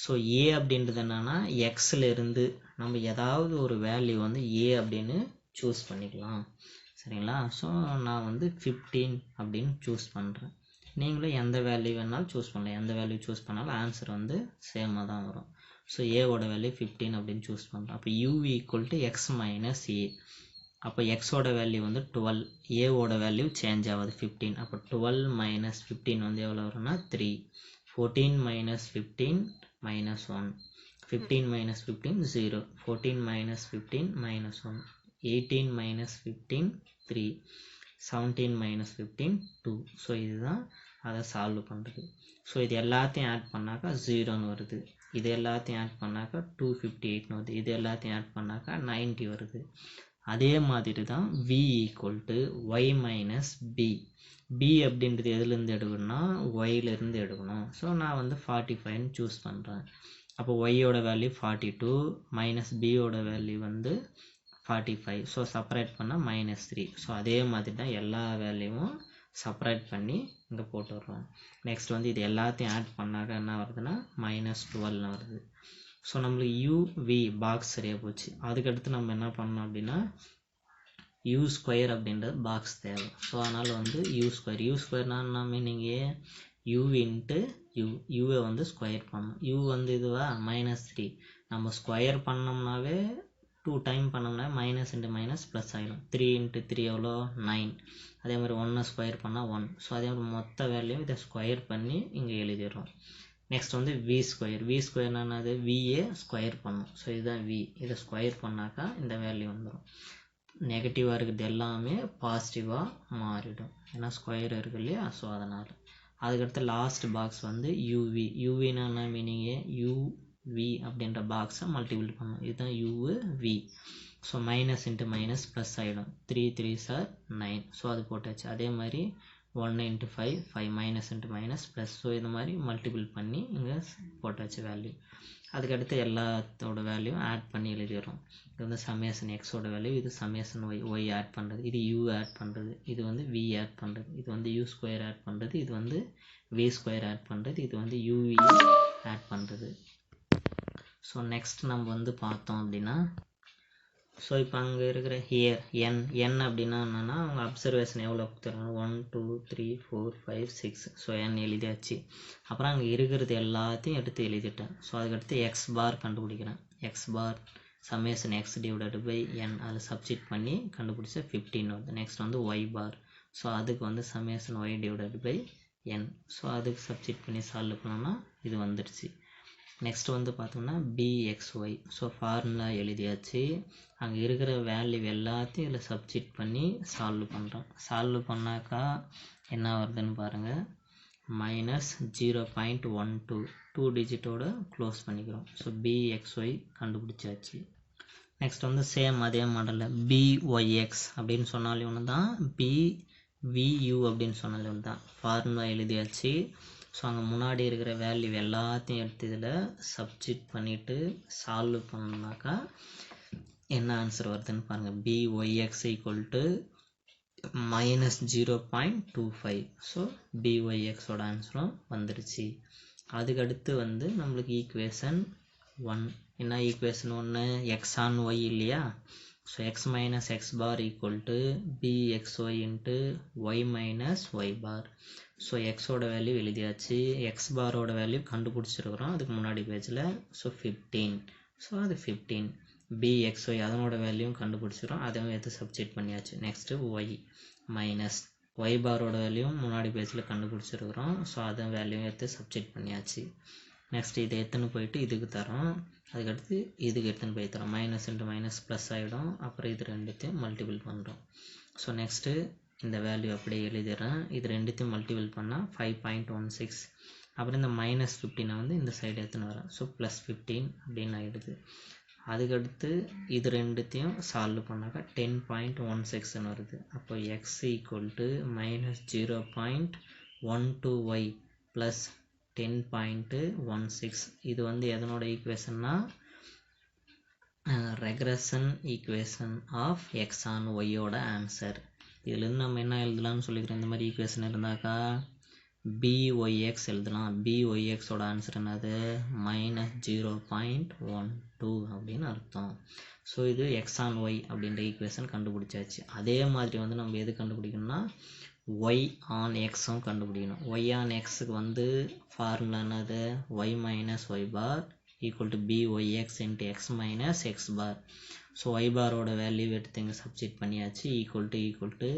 So A அப்படின்றது என்னென்னா எக்ஸிலிருந்து நம்ம ஏதாவது ஒரு வேல்யூ வந்து ஏ அப்படின்னு சூஸ் பண்ணிக்கலாம். சரிங்களா? ஸோ நான் வந்து 15 அப்படின்னு சூஸ் பண்ணுறேன். நீங்களும் எந்த வேல்யூ வேணாலும் சூஸ் பண்ணலாம். எந்த வேல்யூ சூஸ் பண்ணாலும் ஆன்சர் வந்து சேமாக தான் வரும். ஸோ ஏவோட வேல்யூ 15 அப்படின்னு சூஸ் பண்ணுறேன். அப்போ U equal to X minus A. அப்போ எக்ஸோட வேல்யூ வந்து 12, ஏவோட வேல்யூ சேஞ்ச் ஆகுது 15. அப்போ 12 மைனஸ் 15 வந்து எவ்வளோ வரும்னா 3. 14 minus 15 minus 1. 15 minus 15 0. 14 minus 15 minus 1. 18 minus 15 3. 17 minus 15 2. So இதுதான் அதை சால்வ் பண்ணுறது. ஸோ இது எல்லாத்தையும் ஆட் பண்ணாக்கா 0ன்னு வருது. இது எல்லாத்தையும் ஆட் பண்ணாக்கா 258ன்னு வருது. இது எல்லாத்தையும் ஆட் பண்ணாக்கா 90 வருது. அதே மாதிரி தான் V equal to y minus b. B அப்படின்றது எதுலேருந்து எடுக்கணும்னா ஒய்லேருந்து எடுக்கணும். ஸோ நான் வந்து 45ன்னு சூஸ் பண்ணுறேன். அப்போ ஒய்யோட வேல்யூ 42 மைனஸ் பியோட வேல்யூ வந்து 45. ஸோ செப்பரேட் பண்ணால் -3. ஸோ அதே மாதிரி தான் எல்லா வேல்யூவும் செப்பரேட் பண்ணி இங்கே போட்டுடுறோம். நெக்ஸ்ட் வந்து இது எல்லாத்தையும் ஆட் பண்ணாக்க என்ன வருதுன்னா -12ன்னு வருது. ஸோ நம்மளுக்கு UV பாக்ஸ் சரியாக போச்சு. அதுக்கடுத்து நம்ம என்ன பண்ணோம் அப்படின்னா U ஸ்கொயர் அப்படின்றது பாக்ஸ் தேவை. ஸோ அதனால் வந்து U ஸ்கொயர்னா என்ன மீனிங்? U இன்ட்டு யூவை வந்து ஸ்கொயர் பண்ணணும். U வந்து இதுவா -3. நம்ம ஸ்கொயர் பண்ணோம்னாவே 2 டைம் பண்ணோம்னா மைனஸ் இன்ட்டு மைனஸ் ப்ளஸ் ஆகிடும். 3 இன்ட்டு 3 எவ்வளோ 9. அதே மாதிரி 1 ஸ்கொயர் பண்ணால் 1. ஸோ அதே மாதிரி மொத்த வேல்யூ இதை ஸ்கொயர் பண்ணி இங்கே எழுதிடுறோம். நெக்ஸ்ட் வந்து V ஸ்கொயர்னா என்னது? VA ஸ்கொயர் பண்ணும். ஸோ இதுதான் V. இதை ஸ்கொயர் பண்ணாக்கா இந்த வேல்யூ வந்துடும். நெகட்டிவாக இருக்கிறது எல்லாமே பாசிட்டிவாக மாறிடும். ஏன்னா ஸ்கொயர் இருக்கு இல்லையா? ஸோ அதனால் அதுக்கடுத்து லாஸ்ட் பாக்ஸ் வந்து யூவின்னா என்ன மீனிங்கு? UV அப்படின்ற பாக்ஸை மல்டிபிள் பண்ணணும். இதுதான் UV. So minus into minus plus ஆகிடும். 3 3s are 9. ஸோ அது போட்டாச்சு. அதே மாதிரி 1 into 5 minus into minus plus. So இந்த மாதிரி மல்டிபிள் பண்ணி இங்கே போட்டாச்சு வேல்யூ. அதுக்கடுத்து எல்லாத்தோட வேல்யூ ஆட் பண்ணி எழுதிடுறோம். இது வந்து சமேஷன் எக்ஸோட வேல்யூ, இது சமேஷன் ஒய் ஆட் பண்ணுறது, இது U ஆட் பண்ணுறது, இது வந்து V ஆட் பண்ணுறது, இது வந்து U ஸ்கொயர் ஆட் பண்ணுறது, இது வந்து V ஸ்கொயர் ஆட் பண்ணுறது, இது வந்து UV ஆட் பண்ணுறது. ஸோ நெக்ஸ்ட் நம்ம வந்து பார்த்தோம் அப்படின்னா ஸோ இப்போ அங்கே இருக்கிற ஹியர் n அப்படின்னா என்னென்னா அவங்க அப்சர்வேஷன் எவ்வளோ கொடுத்துருக்காங்க? 1 2 3 4 5 6. ஸோ n எழுதியாச்சு. அப்புறம் அங்கே இருக்கிறது எல்லாத்தையும் எடுத்து எழுதிட்டேன். ஸோ அதுக்கடுத்து எக்ஸ் பார் கண்டுபிடிக்கிறேன். X bar summation x divided by n அதில் சப்ஸ்டிட் பண்ணி கண்டுபிடிச்சா 15 வருது. நெக்ஸ்ட் வந்து ஒய் பார். ஸோ அதுக்கு வந்து summation Y divided by n. So அதுக்கு சப்ஸ்டிட் பண்ணி சால்வ் பண்ணோம்னா இது வந்துடுச்சு. நெக்ஸ்ட் வந்து பார்த்தோம்னா bxy. ஸோ ஃபார்முலா எழுதியாச்சு. அங்கே இருக்கிற வேல்யூ எல்லாத்தையும் இதில் சப்ஸ்டிட் பண்ணி சால்வ் பண்ணுறோம். சால்வ் பண்ணாக்கா என்ன வருதுன்னு பாருங்கள், -0.12 2 டிஜிட்டோட க்ளோஸ் பண்ணிக்கிறோம். ஸோ bxy கண்டுபிடிச்சாச்சு. நெக்ஸ்ட் வந்து சேம் அதே மாடலில் byx அப்படின்னு சொன்னாலே ஒன்று தான், bvu அப்படின்னு சொன்னாலே ஒன்று தான். ஃபார்முலா எழுதியாச்சு. ஸோ அங்கே முன்னாடி இருக்கிற வேல்யூ எல்லாத்தையும் எடுத்து இதில் சப்ஸ்டிட் பண்ணிவிட்டு சால்வ் பண்ணாக்கா என்ன ஆன்சர் வருதுன்னு பாருங்கள். byx -0.25. ஸோ byxோட ஆன்சரும் வந்துருச்சு. அதுக்கடுத்து வந்து நம்மளுக்கு ஈக்குவேஷன் 1. என்ன ஈக்குவேஷன் 1? x on y இல்லையா? So x minus x bar equal to bxy into y minus y bar. So எக்ஸோட வேல்யூ எழுதியாச்சு, எக்ஸ் பாரோட வேல்யூ கண்டுபிடிச்சிருக்கிறோம் அதுக்கு முன்னாடி பேஜில். ஸோ 15. ஸோ அது 15. bxy அதனோட வேல்யூவும் கண்டுபிடிச்சிடும், அதையும் எடுத்து சப்ஸ்டிட் பண்ணியாச்சு. நெக்ஸ்ட்டு ஒய் மைனஸ் ஒய் பாரோட வேல்யூவும் முன்னாடி பேஜில் கண்டுபிடிச்சிருக்கிறோம். ஸோ அதை வேல்யூவும் எடுத்து சப்ஸ்டிட் பண்ணியாச்சு. நெக்ஸ்ட் இதை எடுத்துன்னு போயிட்டு இதுக்கு தரோம், அதுக்கடுத்து இதுக்கு எடுத்துன்னு போய் தரோம். மைனஸ் இன்ட்டு மைனஸ் ப்ளஸ் ஆகிடும். அப்புறம் இது ரெண்டுத்தையும் மல்டிபிள் பண்ணுறோம். ஸோ நெக்ஸ்ட்டு இந்த வேல்யூ அப்படியே எழுதிடுறேன். இது ரெண்டுத்தையும் மல்டிபிள் பண்ணால் 5.16. அப்புறம் இந்த -15 வந்து இந்த சைடு எடுத்துன்னு வரேன். ஸோ +15 அப்படின்னு ஆகிடுது. அதுக்கடுத்து இது ரெண்டுத்தையும் சால்வ் பண்ணாக்கா 10.16 வருது. அப்போ x -0.12y ப்ளஸ் 10.16. இது வந்து எதனோட ஈக்குவேஷன்னா regression equation of X on ஒய்யோட ஆன்சர். இதுலேருந்து நம்ம என்ன எழுதலாம்னு சொல்லிக்கிறோம், இந்த மாதிரி ஈக்குவேஷன் இருந்தாக்கா byx எழுதலாம். byxோட ஆன்சர் என்னது -0.12 அப்படின்னு அர்த்தம். ஸோ இது எக்ஸ் ஆன் ஒய் அப்படின்ற ஈக்குவேஷன் கண்டுபிடிச்சாச்சு. அதே மாதிரி வந்து நம்ம எது கண்டுபிடிக்கணும்னா ஒய் ஆன் எக்ஸும் கண்டுபிடிக்கணும். ஒய் ஆன் எக்ஸுக்கு வந்து ஃபார்முலா என்னது, Y minus Y bar equal to byx into X minus X bar. So Y பாரோட வேல்யூ எடுத்து இங்கே சப்ஸ்டிட் பண்ணியாச்சு. ஈக்குவல் டு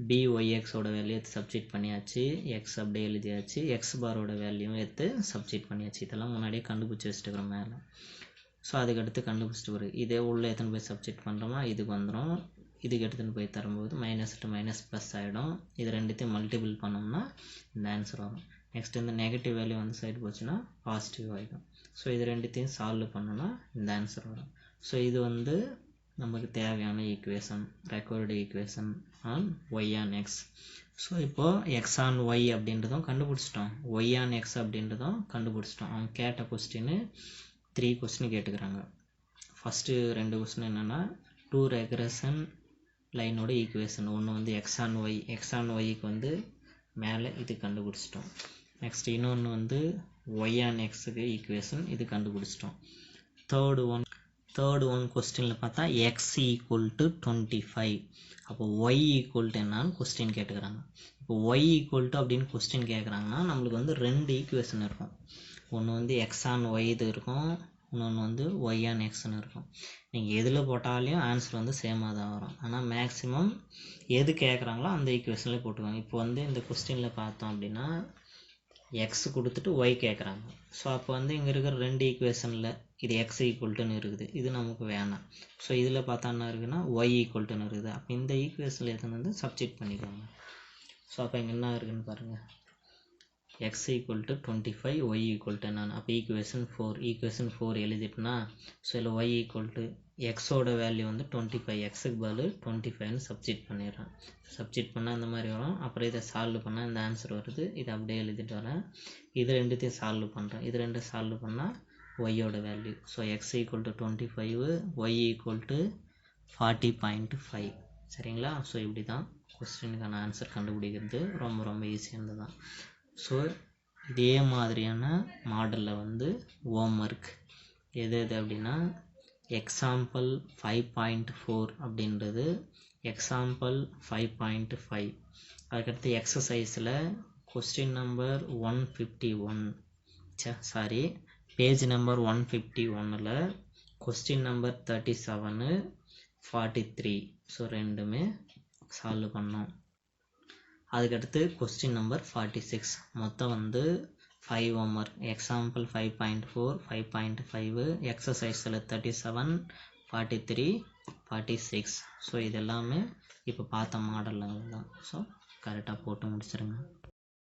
byxோட வேல்யூ எடுத்து சப்ஸ்டிட் பண்ணியாச்சு. எக்ஸ் அப்படியே எழுதியாச்சு. எக்ஸ் பாரோட வேல்யூவும் எடுத்து சப்ஸ்டிட் பண்ணியாச்சு. இதெல்லாம் முன்னாடியே கண்டுபிடிச்சி வச்சுட்டுக்கிறோம் மேலே. ஸோ அதுக்கடுத்து கண்டுபிடிச்சிட்டு வரும். இதே உள்ளே எடுத்துன்னு போய் சப்ஸ்டிட் பண்ணுறோமா இதுக்கு வந்துடும். இதுக்கு எடுத்துன்னு போய் தரும்போது மைனஸ் டு மைனஸ் ப்ளஸ் ஆகிடும். இது ரெண்டுத்தையும் மல்டிபிள் பண்ணோம்னா இந்த ஆன்சர் வரும். நெக்ஸ்ட் இந்த நெகட்டிவ் வேல்யூ வந்து சைடு போச்சுன்னா பாசிட்டிவ் ஆகிடும். ஸோ இது ரெண்டுத்தையும் சால்வ் பண்ணோன்னா இந்த ஆன்சர் வரும். ஸோ இது வந்து நமக்கு தேவையான equation, required equation on y on x. So இப்போது எக்ஸ் ஆன் ஒய் அப்படின்றதும் கண்டுபிடிச்சிட்டோம், ஒய் ஆன் எக்ஸ் அப்படின்றதும் கண்டுபிடிச்சிட்டோம். அவங்க கேட்ட கொஸ்டின் 3 கொஸ்டின் கேட்டுக்கிறாங்க. ஃபஸ்ட்டு 2 கொஸ்டின் என்னென்னா 2 ரெக்ரஷன் லைனோட ஈக்குவேஷன். ஒன்று வந்து எக்ஸ் ஆன் ஒய்க்கு வந்து மேலே இது கண்டுபிடிச்சிட்டோம். நெக்ஸ்ட் இன்னொன்று வந்து ஒய் ஆன் எக்ஸுக்கு ஈக்குவேஷன், இது கண்டுபிடிச்சிட்டோம். தேர்டு ஒன் கொஸ்டினில் பார்த்தா எக்ஸ் ஈக்குவல் டு 25. அப்போ ஒய் ஈக்குவல் டு என்னான்னு கொஸ்டின் கேட்டுக்கிறாங்க. இப்போ ஒய் ஈக்குவல் டு அப்படின்னு கொஸ்டின் கேட்குறாங்கன்னா நம்மளுக்கு வந்து 2 ஈக்குவேஷன் இருக்கும். ஒன்று வந்து எக்ஸ் ஆன் ஒய் இது இருக்கும், இன்னொன்று வந்து ஒய் ஆன் எக்ஸ்னு இருக்கும். நீங்கள் எதில் போட்டாலையும் ஆன்சர் வந்து சேமாக தான் வரும். ஆனால் மேக்ஸிமம் எது கேட்குறாங்களோ அந்த ஈக்குவேஷன்லேயே போட்டுக்கோங்க. இப்போ வந்து இந்த கொஸ்டினில் பார்த்தோம் அப்படின்னா எக்ஸ் கொடுத்துட்டு ஒய் கேட்குறாங்க. ஸோ அப்போ வந்து இங்கே இருக்கிற 2 ஈக்குவேஷனில் இது எக்ஸ் ஈக்குவல்ட்டுன்னு இருக்குது, இது நமக்கு வேணாம். ஸோ இதில் பார்த்தா என்ன இருக்குன்னா ஒய் ஈக்குவல்ட்டுன்னு இருக்குது. அப்போ இந்த ஈக்குவேஷனில் எடுத்துன்னு வந்து சப்ஸ்டிட் பண்ணிக்கோங்க. ஸோ அப்போ இங்கே என்ன இருக்குதுன்னு பாருங்கள், x equal to 25, y equal to என்னன்னு. அப்போ ஈக்குவேஷன் 4 எழுதிட்டுனா ஸோ இதில் ஒய் ஈக்குவல் டு எக்ஸோட வேல்யூ வந்து 25, எக்ஸுக்கு பதில் 25ன்னு சப்ஸ்டிட் பண்ணிடுறேன். சப்ஸ்டிட் பண்ணால் இந்த மாதிரி வரும். அப்புறம் இதை சால்வ் பண்ணால் இந்த ஆன்சர் வருது. இதை அப்படியே எழுதிட்டு வரேன். இது ரெண்டுத்தையும் சால்வ் பண்ணுறேன். இது ரெண்டு சால்வ் பண்ணால் ஒய்யோட value. So x equal to 25, y equal to 40.5. சரிங்களா? ஸோ இப்படி தான் கொஸ்டினுக்கான ஆன்சர் கண்டுபிடிக்கிறது. ரொம்ப ரொம்ப ஈஸியானது தான். ஸோ இதே மாதிரியான மாடலில் வந்து ஹோம்ஒர்க் எது அப்படின்னா எக்ஸாம்பிள் 5.4 அப்படின்றது, எக்ஸாம்பிள் 5.5. அதுக்கடுத்து எக்ஸசைஸில் கொஸ்டின் நம்பர் 151 பேஜ் நம்பர் 151ல் கொஸ்டின் நம்பர் 37, 43. ஸோ ரெண்டுமே சால்வ் பண்ணோம். அதுக்கடுத்து கொஸ்டின் நம்பர் 46 மொத்தம் வந்து 5 homework example 5.4 5.5 exercise 37 43 46 ஸோ இது எல்லாமே இப்போ பார்த்த மாடலில் தான் ஸோ கரெக்டாக போட்டு முடிச்சிருங்க